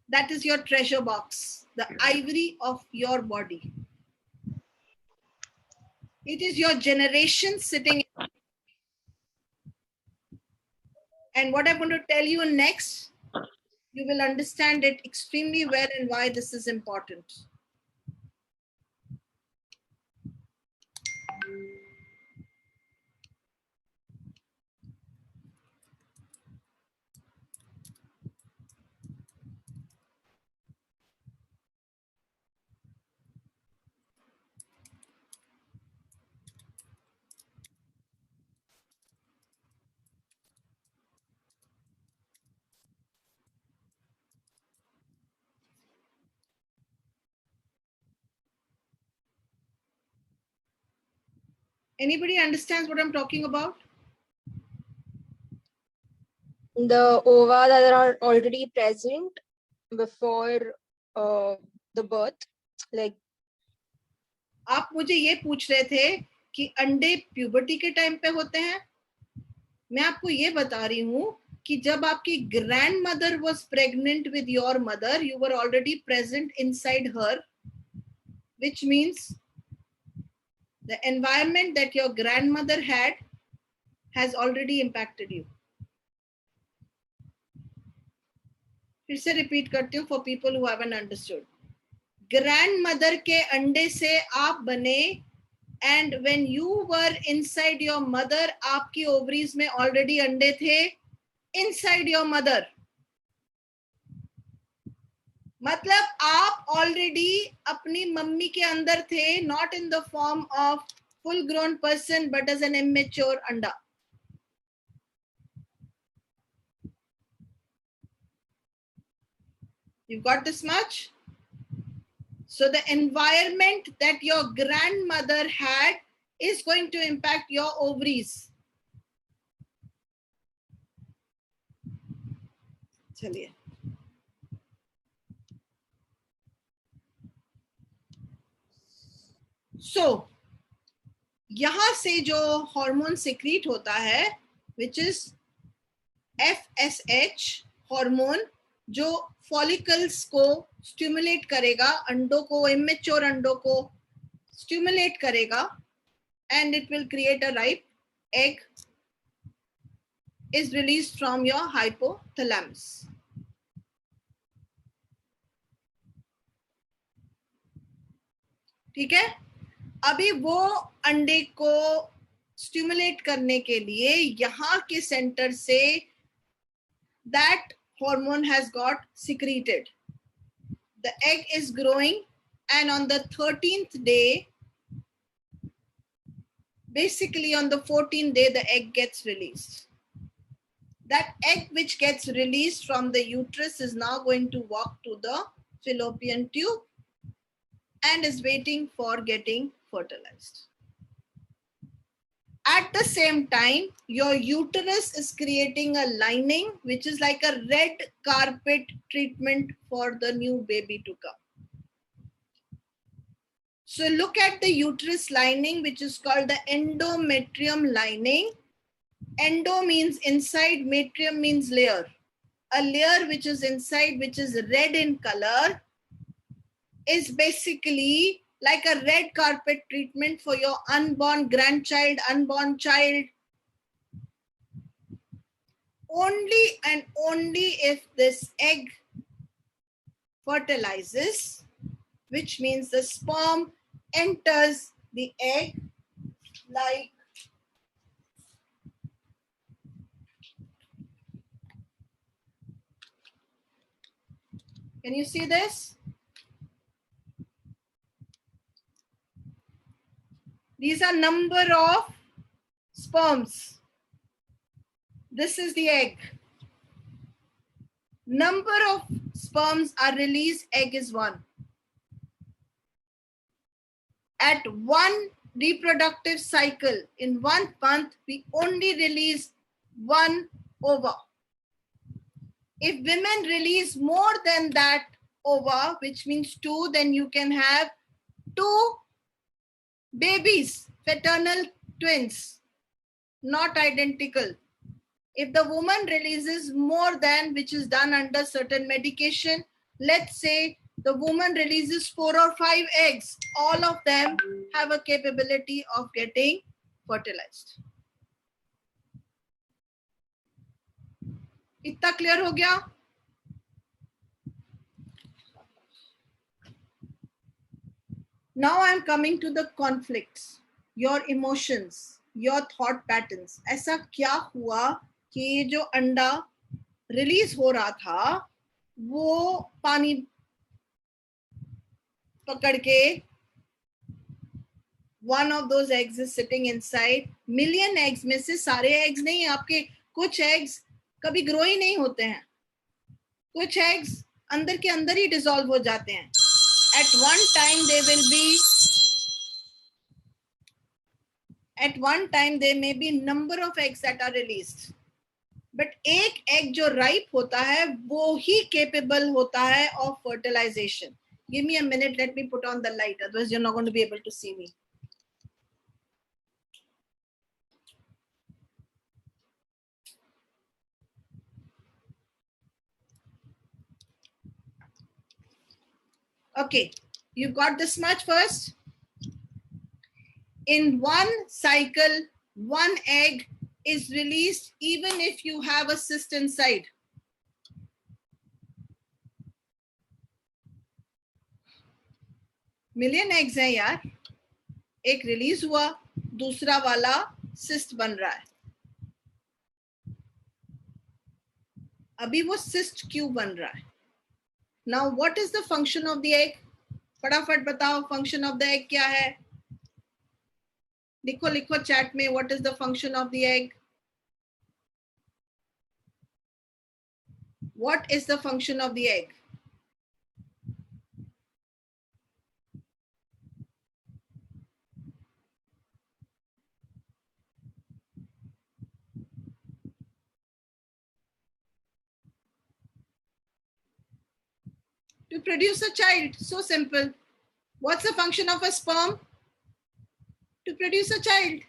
That is your treasure box, the ivory of your body. It is your generation sitting in. And what I'm going to tell you next, you will understand it extremely well and why this is important. Anybody understands what I'm talking about? The ova that are already present before the birth, like. आप मुझे ये पूछ रहे थे कि अंडे puberty के time पे होते हैं. मैं आपको ये बता रही हूँ कि जब आपकी grandmother was pregnant with your mother, you were already present inside her, which means the environment that your grandmother had has already impacted you. फिर से repeat करती हूँ for people who haven't understood. Grandmother के अंडे से आप बने, and when you were inside your mother, आपकी ovaries में already अंडे थे inside your mother. मतलब आप already अपनी मम्मी के अंदर थे, not in the form of full grown person but as an immature अंडा. You've got this much? So the environment that your grandmother had is going to impact your ovaries. चलिए. So यहाँ से जो hormone secrete होता है, which is FSH hormone, जो follicles को stimulate करेगा, अंडों को, इमेच्योर अंडों को स्टिमुलेट करेगा, and it will create a ripe egg, is released from your hypothalamus. ठीक है? अभी वो अंडे को स्टिमुलेट करने के लिए यहाँ के सेंटर से that hormone has got secreted. The egg is growing, and on the 13th day, basically on the 14th day, the egg gets released. That egg which gets released from the uterus is now going to walk to the fallopian tube and is waiting for getting fertilized. At the same time, your uterus is creating a lining which is like a red carpet treatment for the new baby to come. So look at the uterus lining, which is called the endometrium lining. Endo means inside, metrium means layer. A layer which is inside, which is red in color, is basically like a red carpet treatment for your unborn grandchild, unborn child. Only and only if this egg fertilizes, which means the sperm enters the egg like can you see this? These are number of sperms. This is the egg. Number of sperms are released, egg is 1. At one reproductive cycle, in 1 month, we only release 1 ova. If women release more than that ova, which means 2, then you can have 2 babies, fraternal twins, not identical. If the woman releases more than, which is done under certain medication, let's say the woman releases 4 or 5 eggs, all of them have a capability of getting fertilized. इतना clear हो गया? Now I'm coming to the conflicts, your emotions, your thought patterns. ऐसा क्या हुआ कि ये जो अंडा रिलीज हो रहा था वो पानी पकड़ के one of those eggs is sitting inside. Million eggs में से सारे eggs नहीं, आपके कुछ eggs कभी grow ही नहीं होते हैं, कुछ eggs अंदर के अंदर ही dissolve हो जाते हैं. At one time there may be number of eggs that are released, but एक egg जो ripe होता है वो ही capable होता है of fertilization. Give me a minute, let me put on the light, otherwise you're not going to be able to see me. Okay, you got this much first. In one cycle, one egg is released even if you have a cyst inside. Million eggs हैं यार, एक release हुआ, दूसरा वाला cyst बन रहा है. अभी वो सिस्ट क्यों बन रहा है? Now what is the function of the egg? फटाफट बताओ, फंक्शन ऑफ द एग क्या है? लिखो लिखो चैट में, what is the function of the egg? What is the function of the egg? To produce a child. So simple. What's the function of a sperm? To produce a child.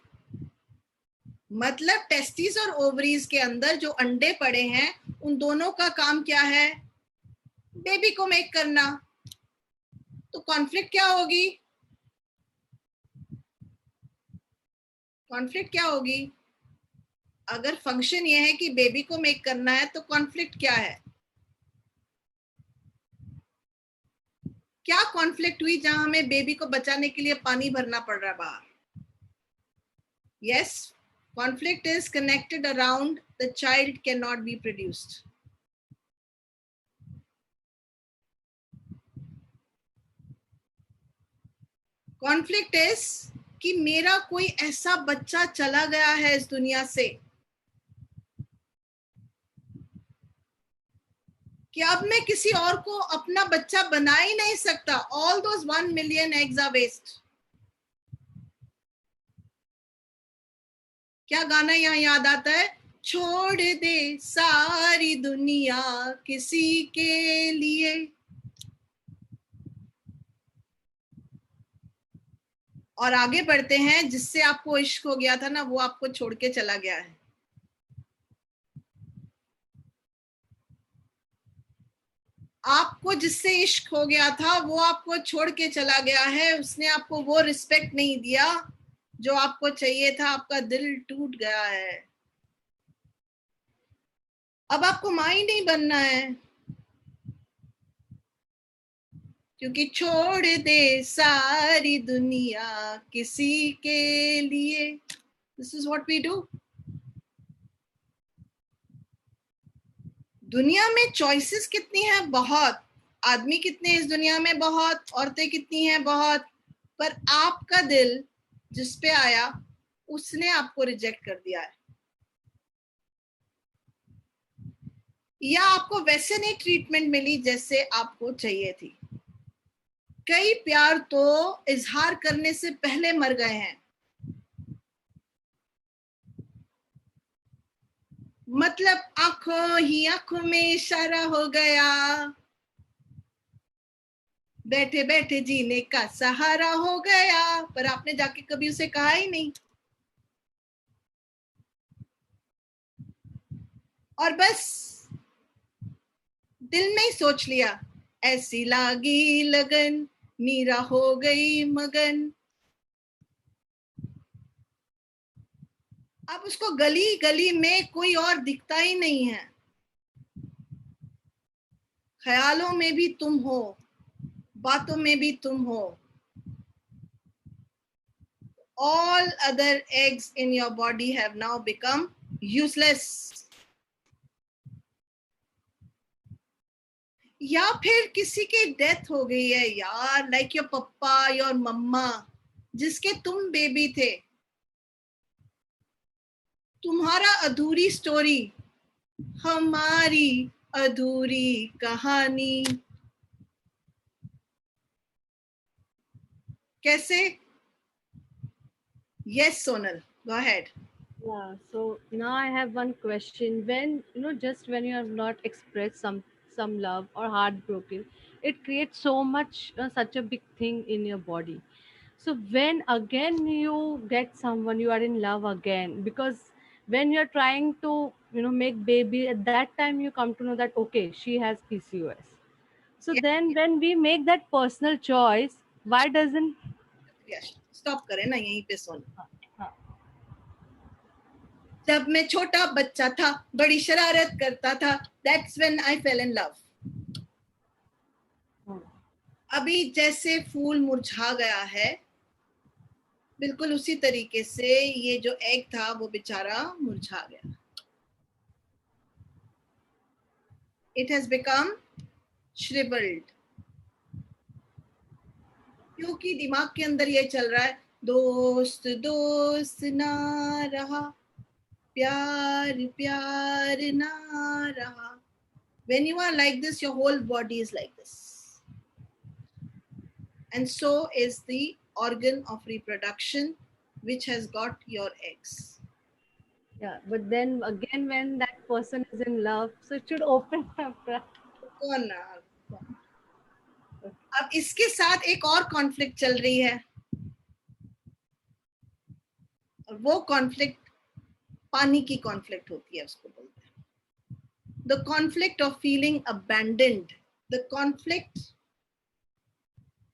मतलब testis और ovaries के अंदर जो अंडे पड़े हैं, उन दोनों का काम क्या है? बेबी को मेक करना. तो कॉन्फ्लिक्ट क्या होगी? कॉन्फ्लिक्ट क्या होगी? अगर फंक्शन ये है कि बेबी को मेक करना है, तो कॉन्फ्लिक्ट क्या है? क्या कॉन्फ्लिक्ट हुई जहां हमें बेबी को बचाने के लिए पानी भरना पड़ रहा है बाहर? Yes, conflict is connected around the child can not be produced. Conflict is कि मेरा कोई ऐसा बच्चा चला गया है इस दुनिया से कि अब मैं किसी और को अपना बच्चा बना ही नहीं सकता. All those 1 million eggs are waste. क्या गाना यहाँ याद आता है? छोड़ दे सारी दुनिया किसी के लिए. और आगे बढ़ते हैं. जिससे आपको इश्क हो गया था ना, वो आपको छोड़ के चला गया है. आपको जिससे इश्क हो गया था, वो आपको छोड़ के चला गया है. उसने आपको वो रिस्पेक्ट नहीं दिया जो आपको चाहिए था. आपका दिल टूट गया है. अब आपको मां ही नहीं बनना है, क्योंकि छोड़ दे सारी दुनिया किसी के लिए. This is what we do. दुनिया में चॉइसेस कितनी हैं? बहुत. आदमी कितने इस दुनिया में? बहुत. औरतें कितनी हैं? बहुत. पर आपका दिल जिस पे आया, उसने आपको रिजेक्ट कर दिया है. या आपको वैसे नहीं ट्रीटमेंट मिली जैसे आपको चाहिए थी. कई प्यार तो इजहार करने से पहले मर गए हैं. मतलब आंखों ही आंखों में इशारा हो गया, बैठे बैठे जीने का सहारा हो गया. पर आपने जाके कभी उसे कहा ही नहीं. और बस दिल में ही सोच लिया, ऐसी लागी लगन मीरा हो गई मगन. अब उसको गली गली में कोई और दिखता ही नहीं है. ख्यालों में भी तुम हो, बातों में भी तुम हो. All other eggs in your body have now become useless. या फिर किसी की डेथ हो गई है यार, लाइक योर पप्पा, योर मम्मा, जिसके तुम बेबी थे. तुम्हारा अधूरी स्टोरी, हमारी अधूरी कहानी. कैसे? Yes, Sonal, go ahead. Yeah, so now I have one question. When just when you have not expressed some love or heartbroken, it creates so much such a big thing in your body. So when again you get someone, you are in love again, because when you're trying to make baby, at that time you come to know that okay, she has PCOS. So then when we make that personal choice, why doesn't Yes, stop करें ना यहीं पे सोनल. जब मैं छोटा बच्चा था, बड़ी शरारत करता था, that's when I fell in love. अभी जैसे फूल मुरझा गया है, बिल्कुल उसी तरीके से ये जो एग था वो बेचारा मुरझा गया. It has become shriveled. क्योंकि दिमाग के अंदर ये चल रहा है, दोस्त दोस्त ना रहा, प्यार प्यार ना रहा. When you are like this, your whole body is like this. And so is the organ of reproduction, which has got your eggs. Yeah, but then again, when that person is in love, so it should open up, right? कौन ना? अब इसके साथ एक और conflict चल रही है, और वो कॉन्फ्लिक्ट पानी की कॉन्फ्लिक्ट होती है, उसको बोलते हैं the conflict of feeling abandoned, the conflict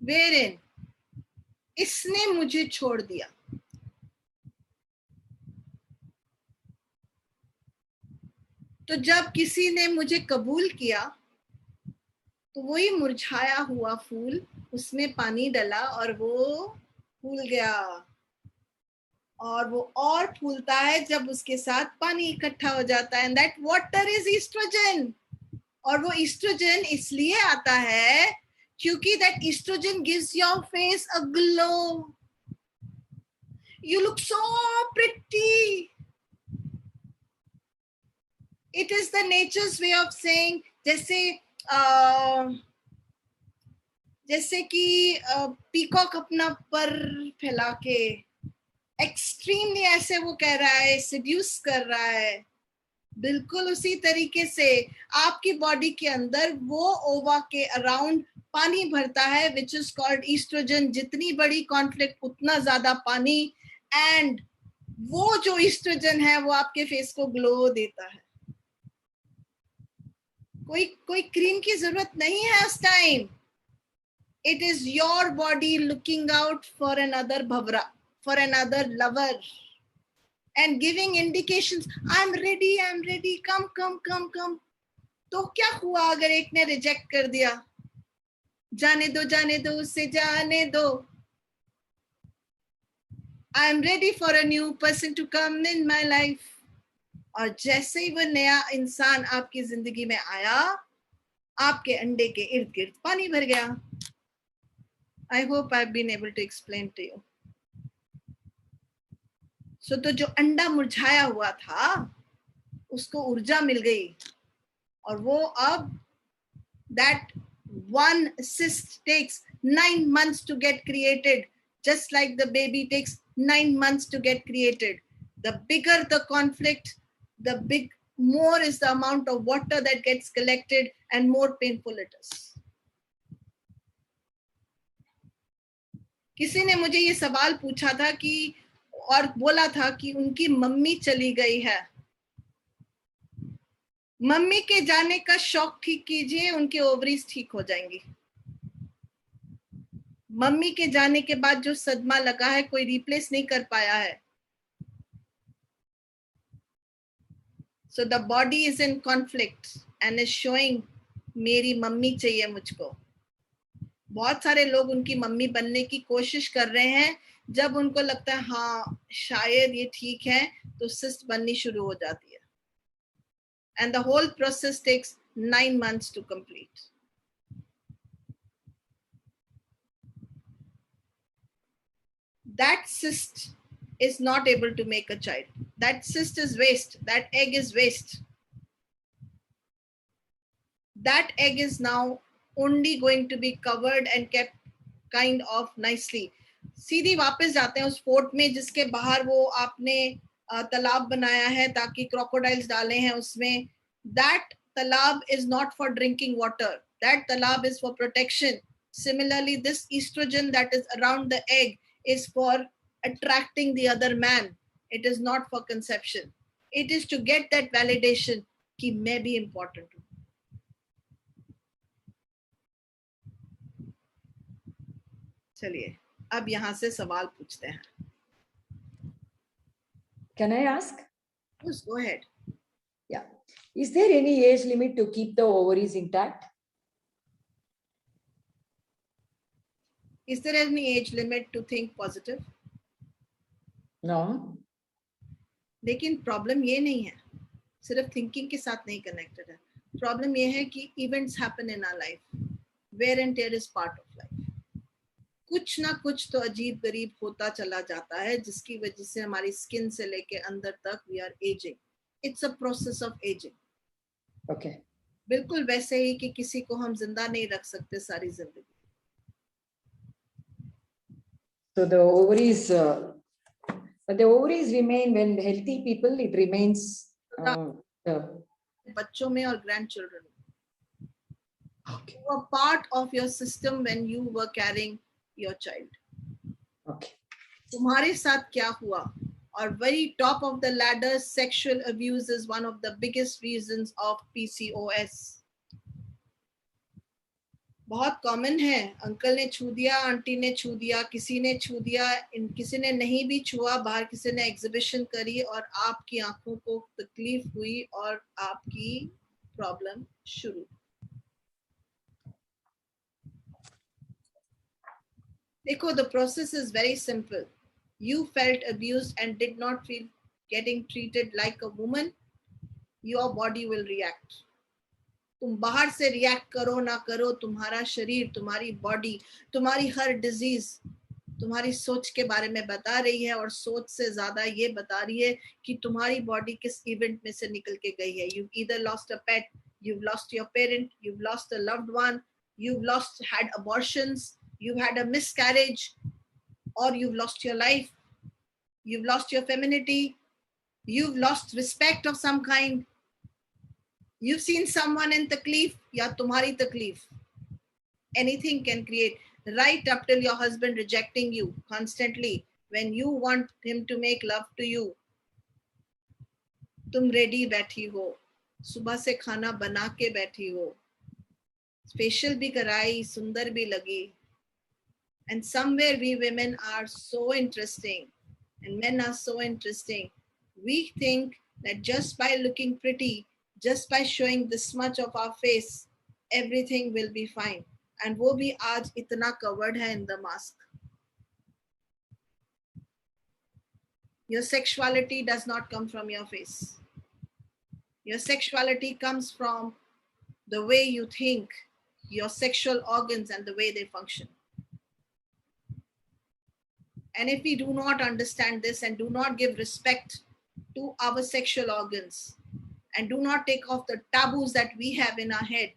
wherein इसने मुझे छोड़ दिया. तो जब किसी ने मुझे कबूल किया तो वही मुरझाया हुआ फूल, उसमें पानी डाला और वो फूल गया, और वो और फूलता है जब उसके साथ पानी इकट्ठा हो जाता है. And that water is oestrogen. और वो ईस्ट्रोजन इसलिए आता है क्योंकि that oestrogen gives your face a glow. You look so pretty. It is the nature's way of saying. जैसे कि पीकॉक अपना पर फैला के एक्सट्रीमली ऐसे वो कह रहा है, सेड्यूस कर रहा है, बिल्कुल उसी तरीके से आपकी बॉडी के अंदर वो ओवा के अराउंड पानी भरता है, विच इज कॉल्ड ईस्ट्रोजन. जितनी बड़ी कॉन्फ्लिक्ट उतना ज्यादा पानी, एंड वो जो ईस्ट्रोजन है वो आपके फेस को ग्लो देता है. कोई क्रीम की जरूरत नहीं है उस time. It is your body looking out for another Bhawra, for another lover, and giving indications, I'm ready, come. तो क्या हुआ अगर एक ने रिजेक्ट कर दिया? जाने दो उसे जाने दो. I'm ready for a new person to come in my life. और जैसे ही वो नया इंसान आपकी जिंदगी में आया, आपके अंडे के इर्द गिर्द पानी भर गया. I hope I've been able to explain to you. So, तो जो अंडा मुरझाया हुआ था उसको ऊर्जा मिल गई, और वो अब that one cyst takes 9 months to get created, just like the baby takes 9 months to get created. The bigger the conflict, the more is the amount of water that gets collected and more painful it is. किसी ने मुझे ये सवाल पूछा था कि, और बोला था कि उनकी मम्मी चली गई है. मम्मी के जाने का शौक ठीक कीजिए, उनके ओवरीज ठीक हो जाएंगी. मम्मी के जाने के बाद जो सदमा लगा है कोई रिप्लेस नहीं कर पाया है. So the body is in conflict and is showing मेरी मम्मी चाहिए मुझको. बहुत सारे लोग उनकी मम्मी बनने की कोशिश कर रहे हैं. जब उनको लगता है हाँ शायद ये ठीक है, तो सिस्ट बननी शुरू हो जाती है. And the whole process takes 9 months to complete. That cyst is not able to make a child. That cyst is waste. That egg is waste. That egg is now only going to be covered and kept kind of nicely. सीधी वापस जाते हैं उस fort में जिसके बाहर वो आपने तालाब बनाया है ताकि क्रोकोडाइल्स डाले हैं उसमें. That talab is not for drinking water. That talab is for protection. Similarly, this estrogen that is around the egg is for attracting the other man. It is not for conception. It is to get that validation कि मैं भी important हूँ. चलिए अब यहाँ से सवाल पूछते हैं. Can I ask? Yes, go ahead. Yeah. Is there any age limit to keep the ovaries intact? Is there any age limit to think positive? No. लेकिन प्रॉब्लम ये नहीं है, सिर्फ थिंकिंग के साथ नहीं कनेक्टेड है. प्रॉब्लम ये है कि events happen in our life, wear and tear is part of life. कुछ ना कुछ तो अजीब गरीब होता चला जाता है जिसकी वजह से हमारी स्किन से लेके अंदर तक we are ageing. It's a process of ageing. Okay. बिल्कुल वैसे ही कि किसी को हम जिंदा नहीं रख सकते सारी जिंदगी. So the ovaries remain when healthy people, it remains बच्चों में और grandchildren. Okay. Were part of your system when you were carrying your child. Okay. तुम्हारे साथ क्या हुआ? Or very top of the ladder, sexual abuse is one of the biggest reasons of PCOS. बहुत common है. Uncle ने छू दिया, aunty ने छू दिया, किसी ने छू दिया, किसी ने नहीं भी छुआ, बाहर किसी ने एग्जिबिशन करी और आपकी आंखों को तकलीफ हुई और आपकी प्रॉब्लम शुरू. देखो, the process is very simple. You felt abused and did not feel getting treated like a woman. Your body will react. तुम बाहर से रिएक्ट करो ना करो, तुम्हारा शरीर, तुम्हारी बॉडी, तुम्हारी हर डिजीज तुम्हारी सोच के बारे में बता रही है और सोच से ज्यादा ये बता रही है कि तुम्हारी बॉडी किस इवेंट में से निकल के गई है. You've either lost a pet, you've lost your parent, you've lost a loved one, you've had abortions, you've had a miscarriage, or you've lost your life, you've lost your femininity, you've lost respect of some kind. You've seen someone in takleef, ya tumhari takleef. Anything can create, right up till your husband rejecting you constantly when you want him to make love to you. तुम ready बैठी हो, सुबह से खाना बना के बैठी हो, फेशियल भी कराई, सुंदर भी लगी. And somewhere we women are so interesting and men are so interesting. We think that just by looking pretty, just by showing this much of our face, everything will be fine. And वो भी आज इतना covered है in the mask. Your sexuality does not come from your face. Your sexuality comes from the way you think, your sexual organs and the way they function. And if we do not understand this and do not give respect to our sexual organs and do not take off the taboos that we have in our head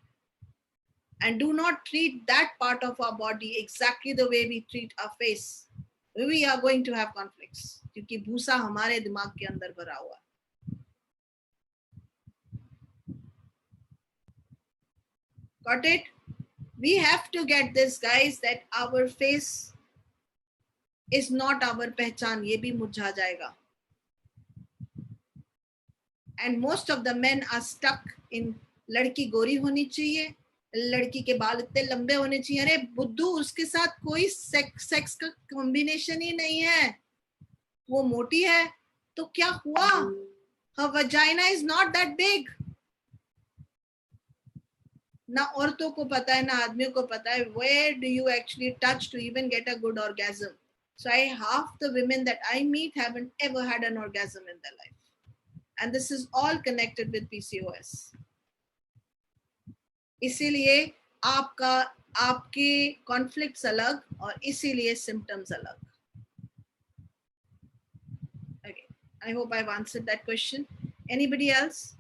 and do not treat that part of our body exactly the way we treat our face, we are going to have conflicts. क्योंकि भूसा हमारे दिमाग के अंदर भरा हुआ है. Got it? We have to get this, guys, that our face is not our पहचान. ये भी मुरझा जाएगा. And most of the men are stuck in लड़की गोरी होनी चाहिए, लड़की के बाल इतने लंबे होने चाहिए. अरे बुद्धू, उसके साथ कोई सेक्स का कॉम्बिनेशन ही नहीं है. वो मोटी है तो क्या हुआ? Her vagina is not that big. ना औरतों को पता है ना आदमियों को पता है where do you actually touch to even get a good orgasm. So half the women that I meet haven't ever had an orgasm in their life. And this is all connected with PCOS. इसीलिए आपके conflicts अलग और इसीलिए symptoms अलग. Okay, I hope I've answered that question. Anybody else?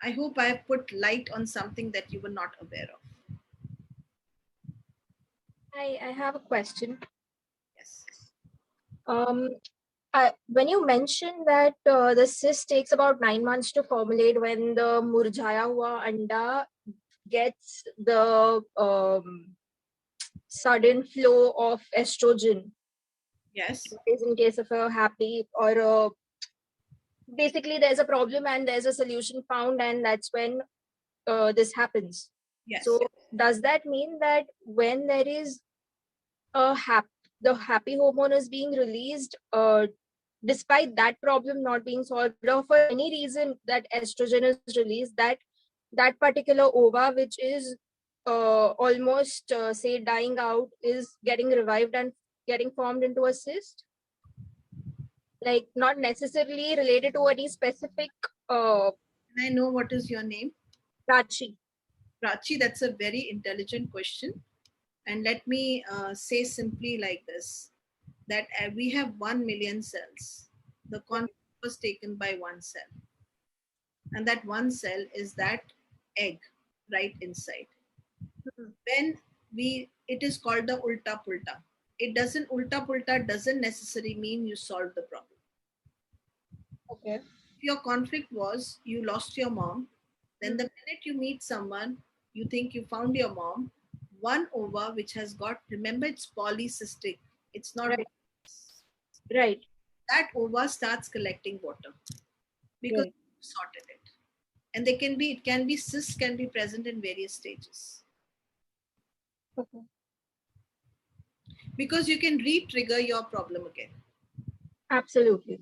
I hope I have put light on something that you were not aware of. I have a question. Yes. When you mentioned that the cyst takes about 9 months to formulate when the murjhaya hua anda gets the sudden flow of estrogen. Yes. Is in case of a happy or basically there's a problem and there's a solution found, and that's when this happens. Yes. So does that mean that when there is the happy hormone is being released, despite that problem not being solved, or for any reason that estrogen is released, that particular ova, which is almost say dying out, is getting revived and getting formed into a cyst? Like, not necessarily related to any specific. Can I know what is your name? Prachi. Prachi, that's a very intelligent question. And let me say simply like this, that we have 1 million cells. The conflict was taken by one cell. And that one cell is that egg right inside. When it is called the ulta pulta. Ulta pulta doesn't necessarily mean you solve the problem. Okay. If your conflict was you lost your mom, then the minute you meet someone, you think you found your mom, one ova which has got, remember it's polycystic, it's not right. That ova starts collecting water because you sorted it. And it can be cysts can be present in various stages. Okay. Because you can re-trigger your problem again. Absolutely.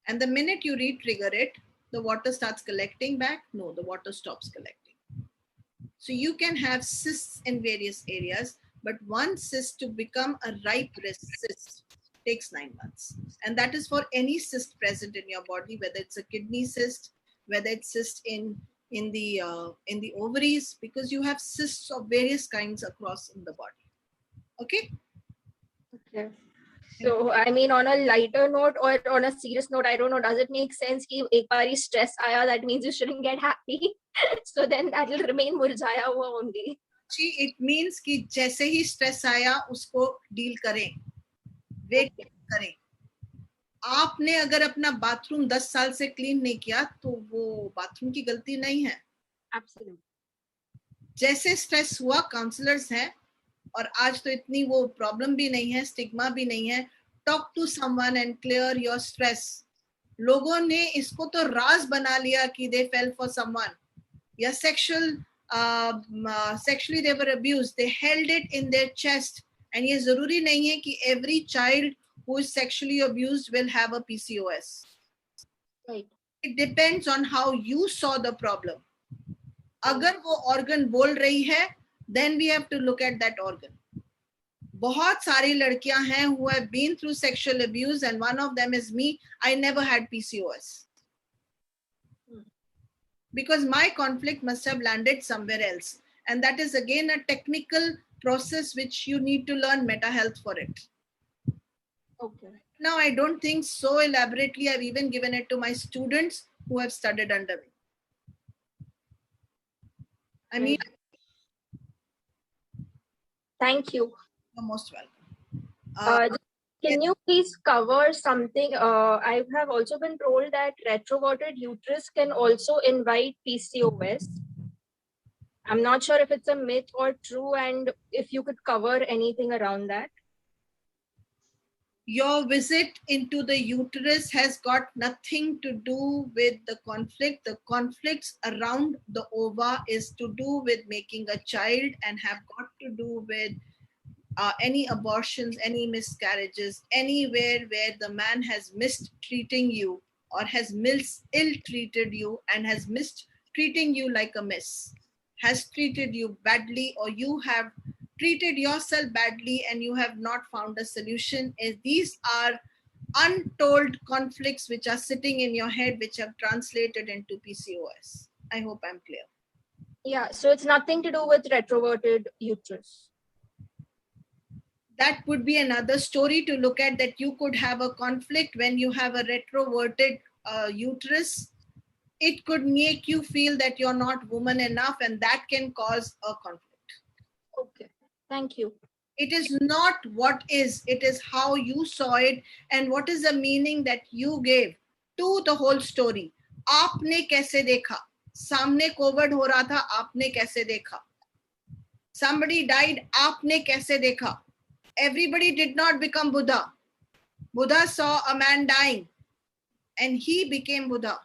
And the minute you re-trigger it, the water starts collecting back. No, the water stops collecting. So you can have cysts in various areas, but one cyst to become a ripe cyst takes 9 months. And that is for any cyst present in your body, whether it's a kidney cyst, whether it's cyst in the ovaries, because you have cysts of various kinds across in the body. Okay? Okay. So, I mean, on a lighter note or on a serious note, I don't know, does it make sense कि एक बारी stress आया, that means you shouldn't get happy? So then that will remain मुरझाया हुआ only. See, it means कि जैसे ही stress आया, उसको deal करें, wait करें. आपने अगर अपना बाथरूम 10 साल से क्लीन नहीं किया, तो वो बाथरूम की गलती नहीं है. Absolutely. जैसे स्ट्रेस हुआ, काउंसलर्स हैं, और आज तो इतनी वो प्रॉब्लम भी नहीं है, स्टिग्मा भी नहीं है. Talk to someone and clear your stress. लोगों ने इसको तो राज बना लिया कि दे फेल फॉर समवन, या sexually they were abused, they held it in their chest. And ये जरूरी नहीं है कि every child who is sexually abused will have a PCOS. Right. It depends on how you saw the problem. अगर वो organ बोल रही है, then we have to look at that organ. बहुत सारी लड़कियां हैं who have been through sexual abuse, and one of them is me. I never had PCOS. Because my conflict must have landed somewhere else. And that is again a technical process which you need to learn meta health for it. Okay. Now, I don't think so elaborately. I've even given it to my students who have studied under me. I mean, thank you. You're most welcome. Can you please cover something? I have also been told that retroverted uterus can also invite PCOS. I'm not sure if it's a myth or true, and if you could cover anything around that. Your visit into the uterus has got nothing to do with the conflict. The conflicts around the ova is to do with making a child and have got to do with any abortions, any miscarriages, anywhere where the man has mistreating you or has ill-treated you and has mistreating you like a miss, has treated you badly, or you have treated yourself badly and you have not found a solution. These are untold conflicts which are sitting in your head, which have translated into PCOS. I hope I'm clear. Yeah, so it's nothing to do with retroverted uterus. That would be another story to look at, that you could have a conflict when you have a retroverted uterus. It could make you feel that you're not woman enough, and that can cause a conflict. Okay, thank you. It is not what is, it is how you saw it and what is the meaning that you gave to the whole story. आपने कैसे देखा? सामने Covid हो रहा था, आपने कैसे देखा? Somebody died, आपने कैसे देखा? Everybody did not become Buddha. Buddha saw a man dying and he became Buddha.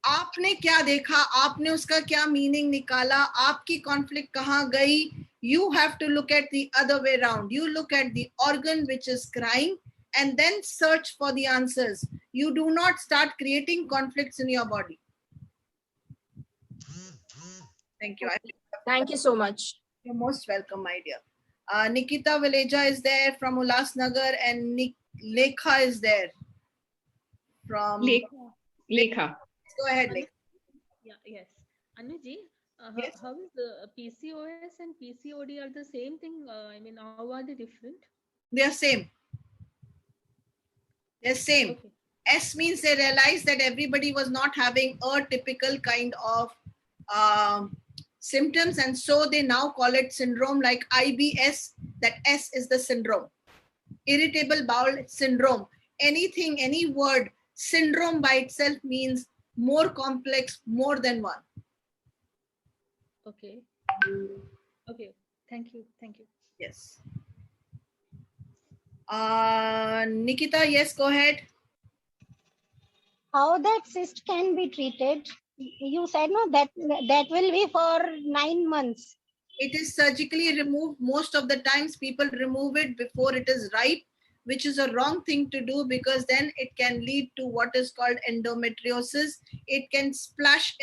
आपने क्या देखा? आपने उसका क्या मीनिंग निकाला? आपकी कॉन्फ्लिक्ट कहाँ गई? You have to look at the other way around. You look at the organ which is crying and then search for the answers. You do not start creating conflicts in your body. Thank you. Thank you so much. You're most welcome, my dear. Nikita Valeja is there from Ulasnagar, and Lekha is there from Lekha. Go ahead, Lekha. Yeah, yes. Anuji, Yes. how is the PCOS and PCOD are the same thing? I mean, how are they different? They are same. They're same. Okay. S means they realized that everybody was not having a typical kind of symptoms, and so they now call it syndrome, like IBS, that S is the syndrome. Irritable bowel syndrome. Anything, any word, syndrome by itself means more complex, more than one. Okay. Okay. Thank you. Thank you. Yes. Nikita, yes, go ahead. How that cyst can be treated? You said no, that will be for 9 months. It is surgically removed. Most of the times people remove it before it is ripe, which is a wrong thing to do, because then it can lead to what is called endometriosis. It can splash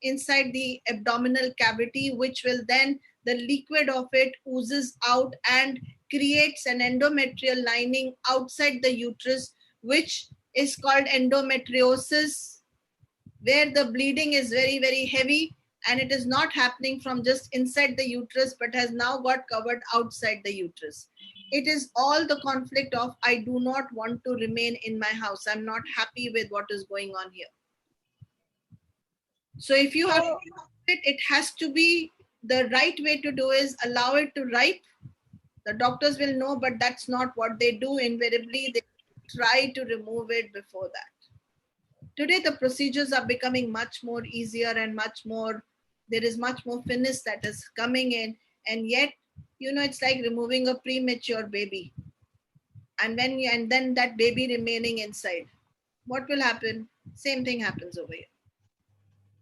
inside the abdominal cavity, which will then, the liquid of it oozes out and creates an endometrial lining outside the uterus, which is called endometriosis, where the bleeding is very, very heavy, and it is not happening from just inside the uterus, but has now got covered outside the uterus. It is all the conflict of, I do not want to remain in my house. I'm not happy with what is going on here. So if you have it, it has to be, the right way to do is allow it to ripe. The doctors will know, but that's not what they do. Invariably, they try to remove it before that. Today, the procedures are becoming much more easier and much more, there is much more finesse that is coming in. And yet, you know, it's like removing a premature baby. And then that baby remaining inside. What will happen? Same thing happens over here.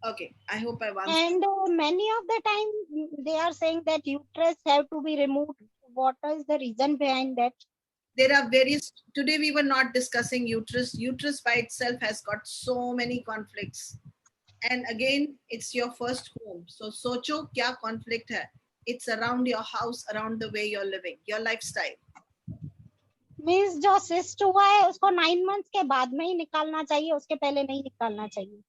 Okay, I hope I've answered. And many of the time they are saying that uterus have to be removed. What is the reason behind that? There are various, today we were not discussing uterus. Uterus by itself has got so many conflicts. And again, it's your first home. So socho kya conflict hai? It's around your house, around the way you're living, your lifestyle. Means जो cyst हुआ है उसको 9 months के बाद में ही निकालना चाहिए, उसके पहले नहीं निकालना चाहिए.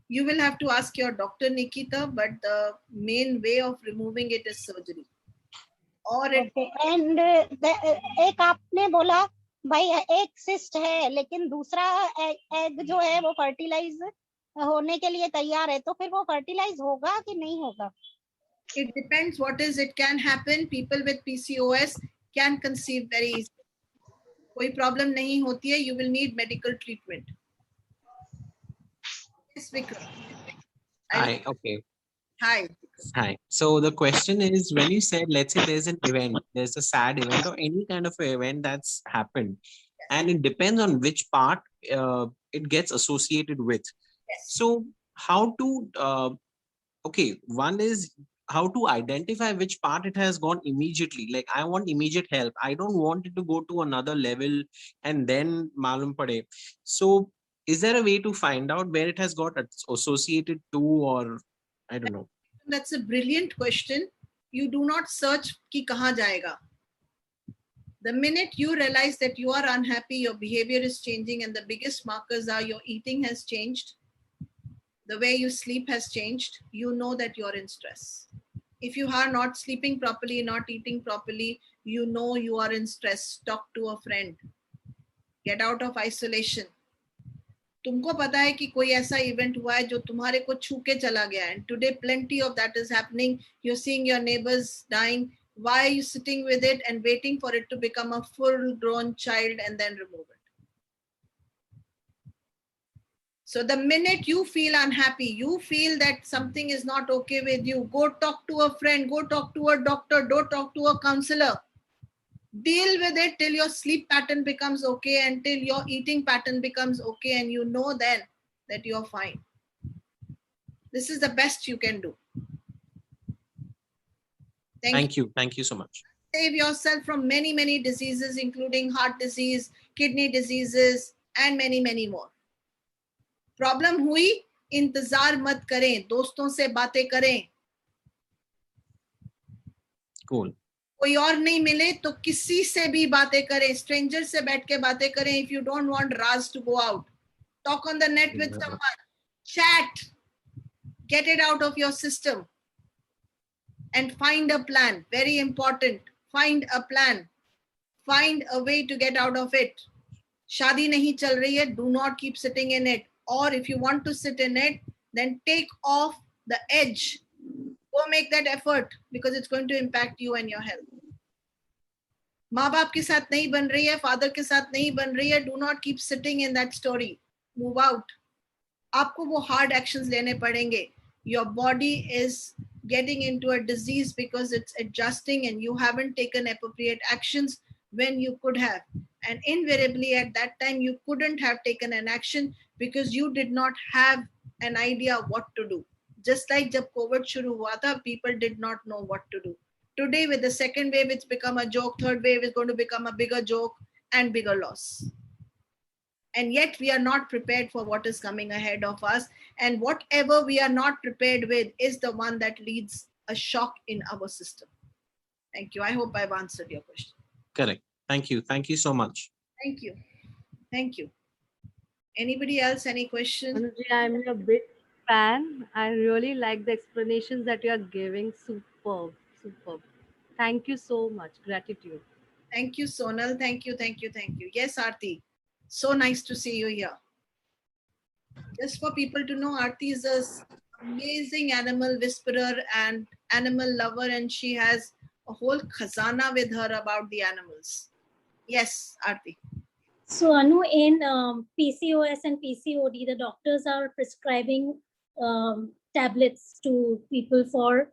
You will have to ask your doctor, Nikita, but the main way of removing it is surgery. Or okay. And एक आपने बोला भाई एक cyst है, लेकिन दूसरा egg जो है वो fertilize होने के लिए तैयार है, तो फिर वो fertilize होगा कि नहीं होगा? It depends what is, it can happen. People with PCOS can conceive very easily. कोई problem नहीं होती है, you will need medical treatment. Yes, Vikram. Hi, okay. Hi. Hi. So the question is, when you said, let's say there's an event, there's a sad event or any kind of event that's happened, and it depends on which part it gets associated with. Yes. So how to, okay, one is how to identify which part it has gone immediately. Like, I want immediate help. I don't want it to go to another level and then malum pade. So is there a way to find out where it has got associated to, or I don't know? That's a brilliant question. You do not search ki kahan jayega. The minute you realize that you are unhappy, your behavior is changing, and the biggest markers are your eating has changed, the way you sleep has changed, you know that you're in stress. If you are not sleeping properly, not eating properly, you know you are in stress. Talk to a friend. Get out of isolation. तुमको पता है कि कोई ऐसा event हुआ है जो तुम्हारे को छू के चला गया है. Today plenty of that is happening. You're seeing your neighbors dying. Why are you sitting with it and waiting for it to become a full grown child and then remove it? So the minute you feel unhappy, you feel that something is not okay with you, go talk to a friend, go talk to a doctor, go talk to a counselor. Deal with it till your sleep pattern becomes okay, until your eating pattern becomes okay, and you know then that you're fine. This is the best you can do. Thank you. Thank you so much. Save yourself from many, many diseases, including heart disease, kidney diseases, and many, many more. Problem हुई, इंतजार मत करें, दोस्तों से बातें करें. Cool. कोई और नहीं मिले तो किसी से भी बातें करें, स्ट्रेंजर से बैठ के बातें करें. If you don't want Raz to go out, talk on the net with someone, chat, get it out of your system, and find a plan. Very important. Find a plan. Find a way to get out of it. Shadi nahi chal rahi hai, do not keep sitting in it. Or if you want to sit in it, then take off the edge. Go make that effort because it's going to impact you and your health. माँ बाप के साथ नहीं बन रही है, father के साथ नहीं बन रही है, do not keep sitting in that story. Move out. आपको वो hard actions लेने पड़ेंगे. Your body is getting into a disease because it's adjusting and you haven't taken appropriate actions when you could have. And invariably at that time, you couldn't have taken an action because you did not have an idea what to do. Just like jab COVID shuru hua tha, people did not know what to do. Today with the second wave, it's become a joke. Third wave is going to become a bigger joke and bigger loss. And yet we are not prepared for what is coming ahead of us. And whatever we are not prepared with is the one that leads a shock in our system. Thank you. I hope I've answered your question. Correct. Thank you. Thank you so much. Thank you. Thank you. Anybody else? Any questions? Anuji, I'm a big fan. I really like the explanations that you are giving. Superb. Superb. Thank you so much. Gratitude. Thank you, Sonal. Thank you. Thank you. Thank you. Yes, Aarti. So nice to see you here. Just for people to know, Aarti is an amazing animal whisperer and animal lover, and she has a whole khazana with her about the animals. Yes, Aarti. So, Anu, in PCOS and PCOD, the doctors are prescribing tablets to people for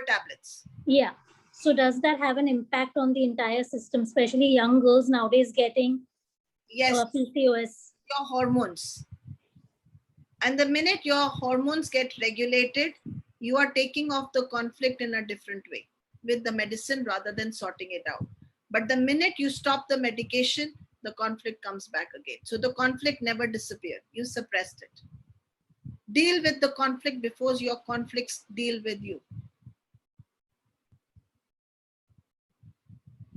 tablets. Yeah. So, does that have an impact on the entire system, especially young girls nowadays getting PCOS? Your hormones. And the minute your hormones get regulated, you are taking off the conflict in a different way with the medicine rather than sorting it out. But the minute you stop the medication, the conflict comes back again. So the conflict never disappeared. You suppressed it. Deal with the conflict before your conflicts deal with you.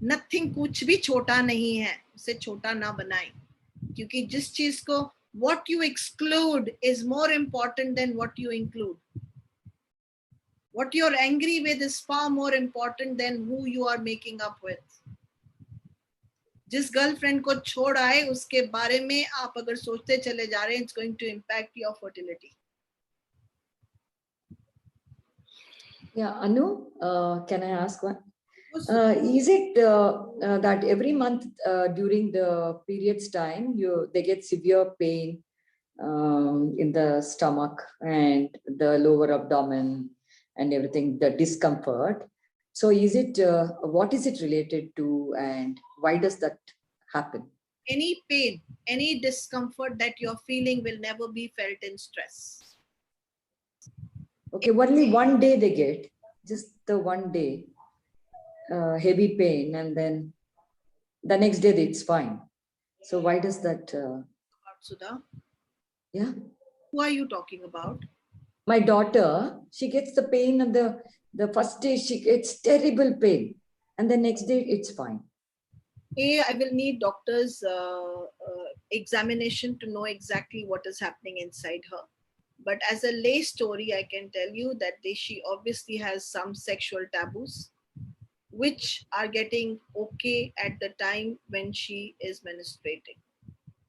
Nothing कुछ भी छोटा नहीं है, उसे छोटा ना बनाएं. क्योंकि जिस चीज को what you exclude is more important than what you include. What you're angry with is far more important than who you are making up with. जिस गर्लफ्रेंड को छोड़ आए उसके बारे में आप अगर सोचते चले जा रहे हैं, it's going to impact your fertility. Yeah, Anu, can I ask one? Is it that every month during the periods time they get severe pain in the stomach and the lower abdomen and everything, the discomfort? So is it what is it related to, and why does that happen? Any pain, any discomfort that you're feeling will never be felt in stress. Okay, only one day they get, just the one day. Heavy pain, and then the next day it's fine. So why does that? Sudha? Yeah. Who are you talking about? My daughter, she gets the pain, and the first day she gets terrible pain, and the next day it's fine. I will need doctor's examination to know exactly what is happening inside her. But as a lay story, I can tell you that she obviously has some sexual taboos, which are getting okay at the time when she is menstruating.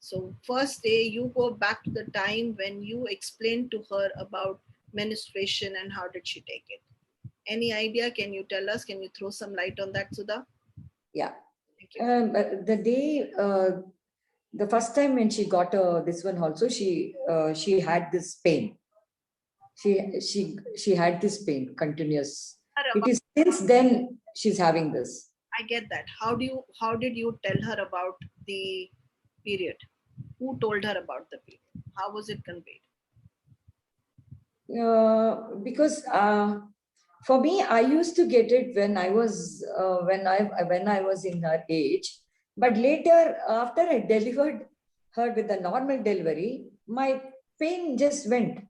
So first day, you go back to the time when you explained to her about menstruation and how did she take it. Any idea? Can you tell us? Can you throw some light on that, Sudha? Yeah. The day, the first time when she got this one also, she had this pain. She had this pain continuous. It is since then she's having this. I get that. How did you tell her about the period? Who told her about the period? How was it conveyed? Because For me, I used to get it when I was in her age, but later after I delivered her with a normal delivery, my pain just went.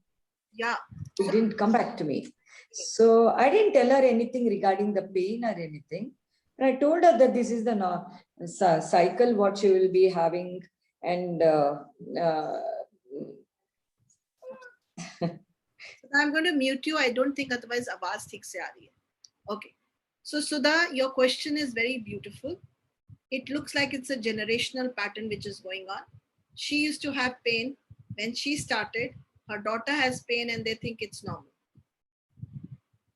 Yeah. It didn't come back to me. So I didn't tell her anything regarding the pain or anything. But I told her that this is the cycle what she will be having, and I'm going to mute you. I don't think otherwise आवाज ठीक से आ रही है. Okay. So Sudha, your question is very beautiful. It looks like it's a generational pattern which is going on. She used to have pain when she started. Her daughter has pain and they think it's normal.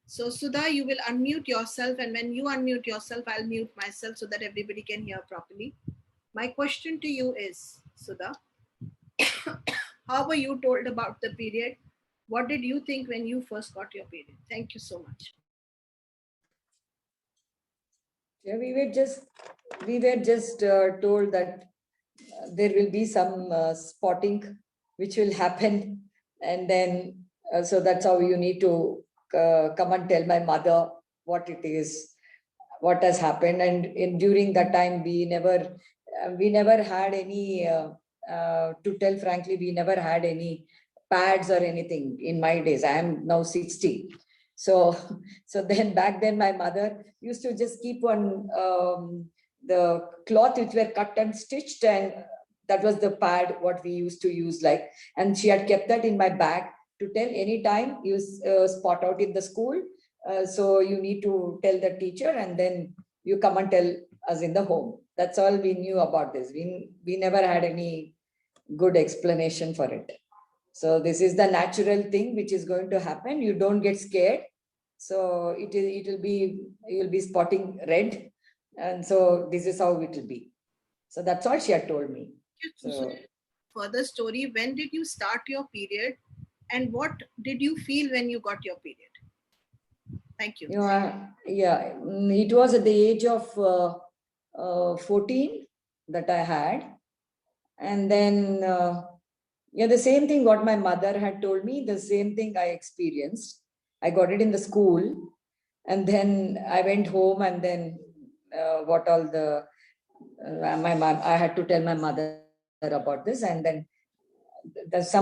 So Sudha, you will unmute yourself, and when you unmute yourself, I'll mute myself so that everybody can hear properly. My question to you is, Sudha, how were you told about the period? What did you think when you first got your period? Thank you so much. Yeah, we were just told that there will be some spotting which will happen, and then so that's how you need to come and tell my mother what it is, what has happened. And during that time, we never had any. To tell frankly, we never had any pads or anything in my days. I am now 60. So then back then my mother used to just keep on the cloth which were cut and stitched, and that was the pad what we used to use, like, and she had kept that in my bag to tell any time you spot out in the school. So you need to tell the teacher, and then you come and tell us in the home. That's all we knew about this. We never had any good explanation for it. So this is the natural thing which is going to happen. You don't get scared. So you'll be spotting red, and so this is how it will be. So that's all she had told me. So, further story, when did you start your period, and what did you feel when you got your period? Thank you. Yeah, it was at the age of 14 that I had, and then the same thing what my mother had told me, the same thing I experienced. I got it in the school, and then I went home, and then I had to tell my mother about this, and then this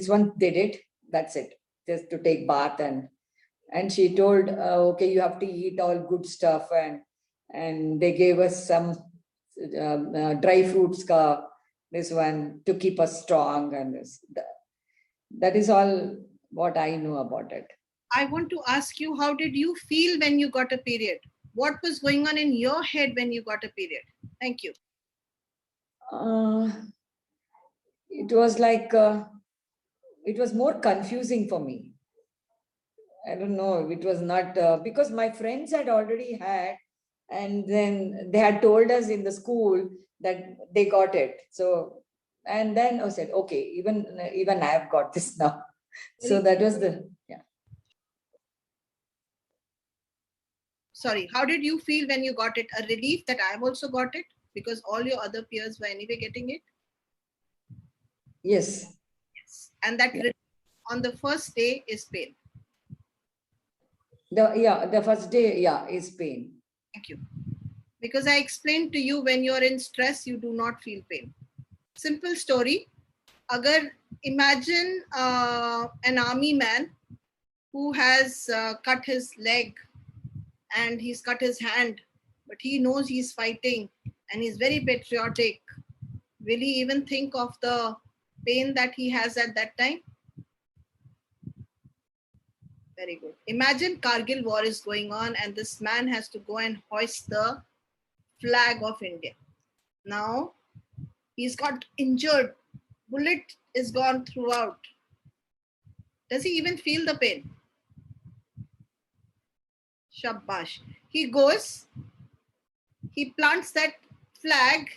one they did. That's it, just to take bath, and she told, okay, you have to eat all good stuff, and they gave us some dry fruits, this one, to keep us strong, and that is all what I know about it. I want to ask you, how did you feel when you got a period? What was going on in your head when you got a period? Thank you. It was like, it was more confusing for me. I don't know, it was not, because my friends had already had, and then they had told us in the school that they got it. So, and then I said, okay, even I have got this now. So that was Sorry, how did you feel when you got it? A relief that I've also got it, because all your other peers were anyway getting it? Yes. And that on the first day is pain. The first day, is pain. Thank you. Because I explained to you, when you're in stress, you do not feel pain. Simple story. Imagine an army man who has cut his leg and he's cut his hand, but he knows he's fighting and he's very patriotic. Will he even think of the pain that he has at that time? Very good. Imagine Kargil war is going on and this man has to go and hoist the flag of India. Now he's got injured. Bullet is gone throughout. Does he even feel the pain? Shabash. He goes, he plants that flag,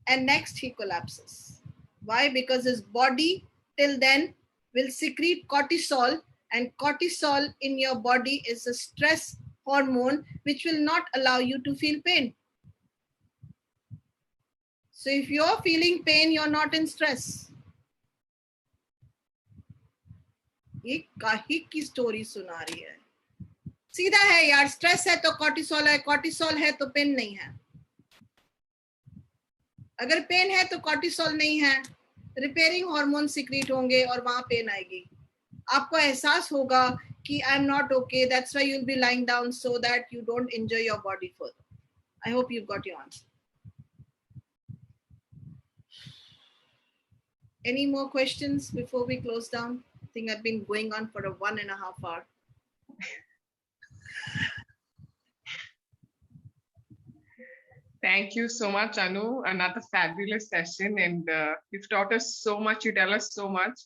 and next he collapses. Why? Because his body till then will secrete cortisol, and cortisol in your body is a stress hormone which will not allow you to feel pain. So if you're feeling pain, you're not in stress. ये काहे की story सुना रही है? सीधा है यार, stress है तो कॉर्टिसोल है, कॉर्टिसोल है तो पेन नहीं है, अगर पेन है तो कॉर्टिसोल नहीं है, रिपेयरिंग हार्मोन सिक्रीट होंगे और वहां पेन आएगी। आपको एहसास होगा कि I am not okay, that's why you will be lying down so that you don't enjoy your body further. I hope you got your answer. Any more questions before we close down? I think I've been going on for a 1.5 hour. Thank you so much, Anu. Another fabulous session, and you've taught us so much. You tell us so much,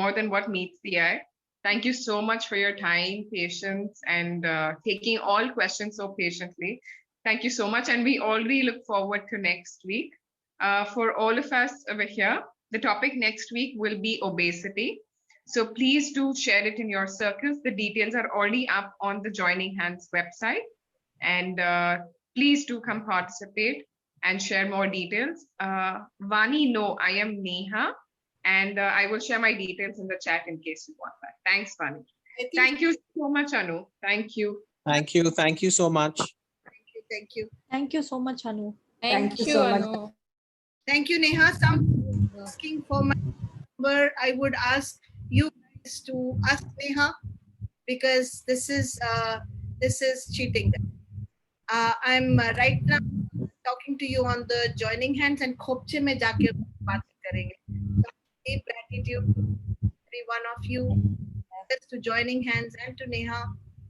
more than what meets the eye. Thank you so much for your time, patience, and taking all questions so patiently. Thank you so much, and we already look forward to next week. For all of us over here, the topic next week will be obesity. So please do share it in your circles. The details are already up on the Joining Hands website. And please do come participate and share more details. Vani, no, I am Neha, and I will share my details in the chat in case you want that. Thanks, Vani. Thank you so much, Anu. Thank you. Thank you. Thank you so much. Thank you. Thank you so much, Anu. Thank you so much. Thank you, Neha. Some asking for my number. I would ask you guys to ask Neha, because this is cheating. I'm right now talking to you on the Joining Hands, and खोपचे में जाके बात करेंगे. Deep gratitude to every one of you, to Joining Hands and to Neha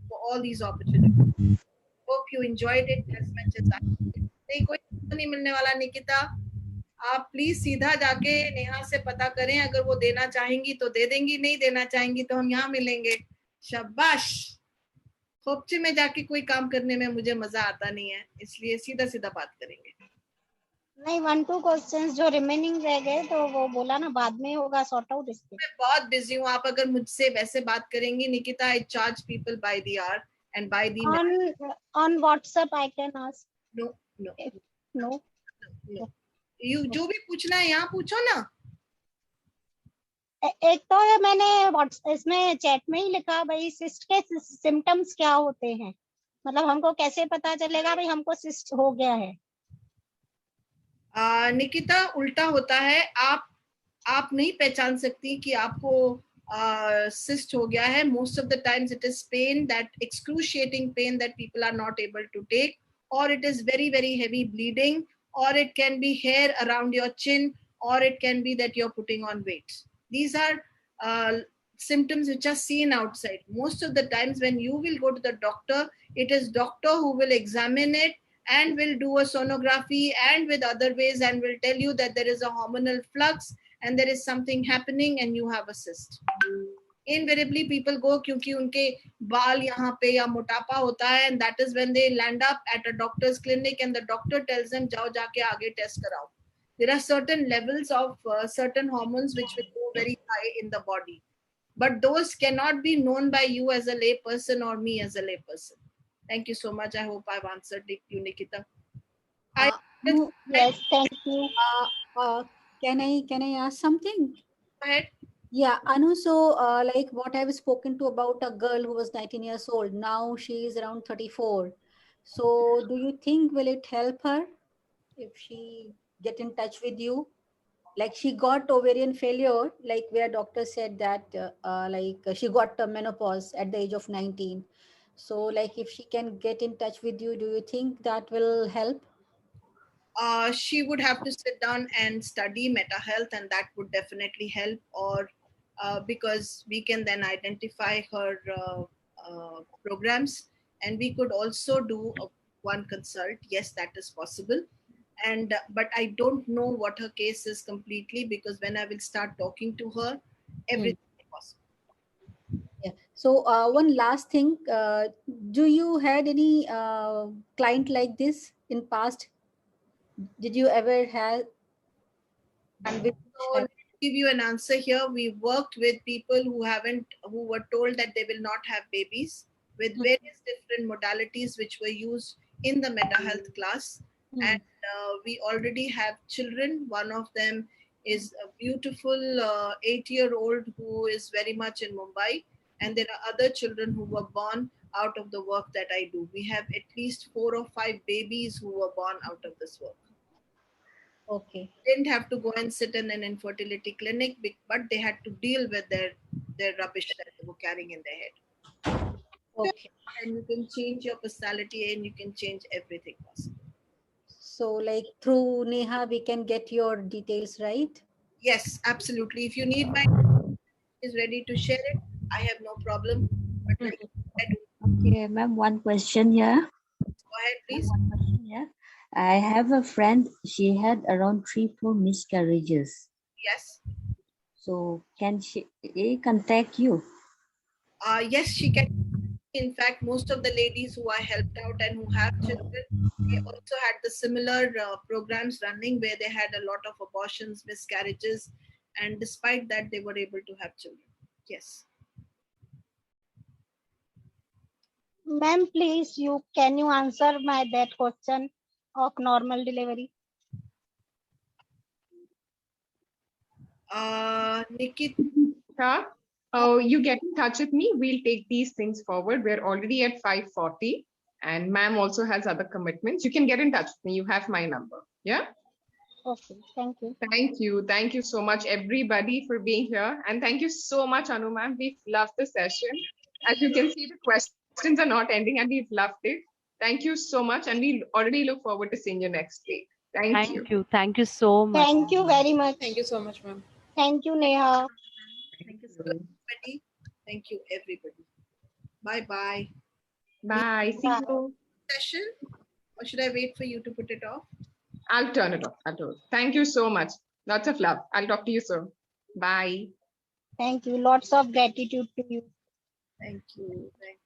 for all these opportunities. Hope you enjoyed it as much as I did. नहीं कोई नहीं मिलने वाला निकिता, आप प्लीज सीधा जाके नेहा से पता करें, अगर वो देना चाहेंगी तो दे देंगी, नहीं देना चाहेंगी तो हम यहाँ मिलेंगे। शाबाश। खोपचे में जाके कोई काम करने में मुझे मजा आता नहीं है, इसलिए सीधा सीधा बात करेंगे। नहीं 1-2 क्वेश्चंस जो रिमेनिंग रह गए तो वो बोला ना बाद में होगा सॉर्ट आउट इसके। मैं बहुत बिजी हूँ, आप अगर मुझसे वैसे बात करेंगी निकिता, आई charge people by the our and by the on WhatsApp I can ask. No. You जो भी पूछना है यहाँ पूछो ना। एक तो है मैंने इसमें चैट में ही लिखा भाई सिस्ट के सिम्टम्स क्या होते हैं, मतलब हमको कैसे पता चलेगा भाई हमको सिस्ट हो गया है। निकिता उल्टा होता है, आप नहीं पहचान सकती कि आपको सिस्ट हो गया है। Most of the times it is pain, that excruciating pain that people are not able to take, और it is very very heavy bleeding, or it can be hair around your chin, or it can be that you're putting on weight. These are symptoms which are seen outside. Most of the times when you will go to the doctor, it is doctor who will examine it and will do a sonography and with other ways and will tell you that there is a hormonal flux and there is something happening and you have a cyst. Invariably people go क्योंकि उनके बाल यहाँ पे या मोटापा होता है, and that is when they land up at a doctor's clinic and the doctor tells them जाओ जाके आगे टेस्ट कराओ. There are certain levels of certain hormones which will go very high in the body, but those cannot be known by you as a lay person or me as a lay person. Thank you so much. I hope I've answered you, Nikita. Yes, thank you. Can I ask something? Go ahead. Yeah, Anu, so like what I've spoken to about a girl who was 19 years old, now she is around 34. So do you think will it help her if she get in touch with you? Like she got ovarian failure, like where doctor said that like she got menopause at the age of 19. So like if she can get in touch with you, do you think that will help? She would have to sit down and study Meta Health, and that would definitely help, or because we can then identify her programs, and we could also do one consult. Yes, that is possible. And but I don't know what her case is completely, because when I will start talking to her, everything is possible. Yeah. So one last thing, do you had any client like this in past? Did you ever have? So let me give you an answer here. We worked with people who were told that they will not have babies, with various different modalities which were used in the Meta Health class. And we already have children. One of them is a beautiful 8-year-old who is very much in Mumbai. And there are other children who were born out of the work that I do. We have at least 4 or 5 babies who were born out of this work. Okay. Didn't have to go and sit in an infertility clinic, but they had to deal with their rubbish that they were carrying in their head. Okay. And you can change your personality and you can change everything possible. So like through Neha, we can get your details, right? Yes, absolutely. If you need my is ready to share it, I have no problem. But like, Okay, ma'am, one question here. go ahead, please. One question here. I have a friend, she had around 3-4 miscarriages. Yes. So can she contact you? Yes, she can. In fact, most of the ladies who I helped out and who have children, they also had the similar programs running where they had a lot of abortions, miscarriages, and despite that, they were able to have children. Yes. Ma'am, please, can you answer that question of normal delivery? Nikita, you get in touch with me. We'll take these things forward. We're already at 5:40 and ma'am also has other commitments. You can get in touch with me. You have my number. Yeah. Okay, thank you. Thank you. Thank you so much, everybody, for being here. And thank you so much, Anu ma'am. We've loved the session. As you can see, the questions are not ending and we've loved it. Thank you so much. And we already look forward to seeing you next week. Thank you. Thank you so much. Thank you very much. Thank you so much, ma'am. Thank you, Neha. Thank you, everybody. Thank you, everybody. Bye-bye. Bye. See you. Session? Or should I wait for you to put it off? I'll turn it off. Thank you so much. Lots of love. I'll talk to you soon. Bye. Thank you. Lots of gratitude to you. Thank you. Thank you.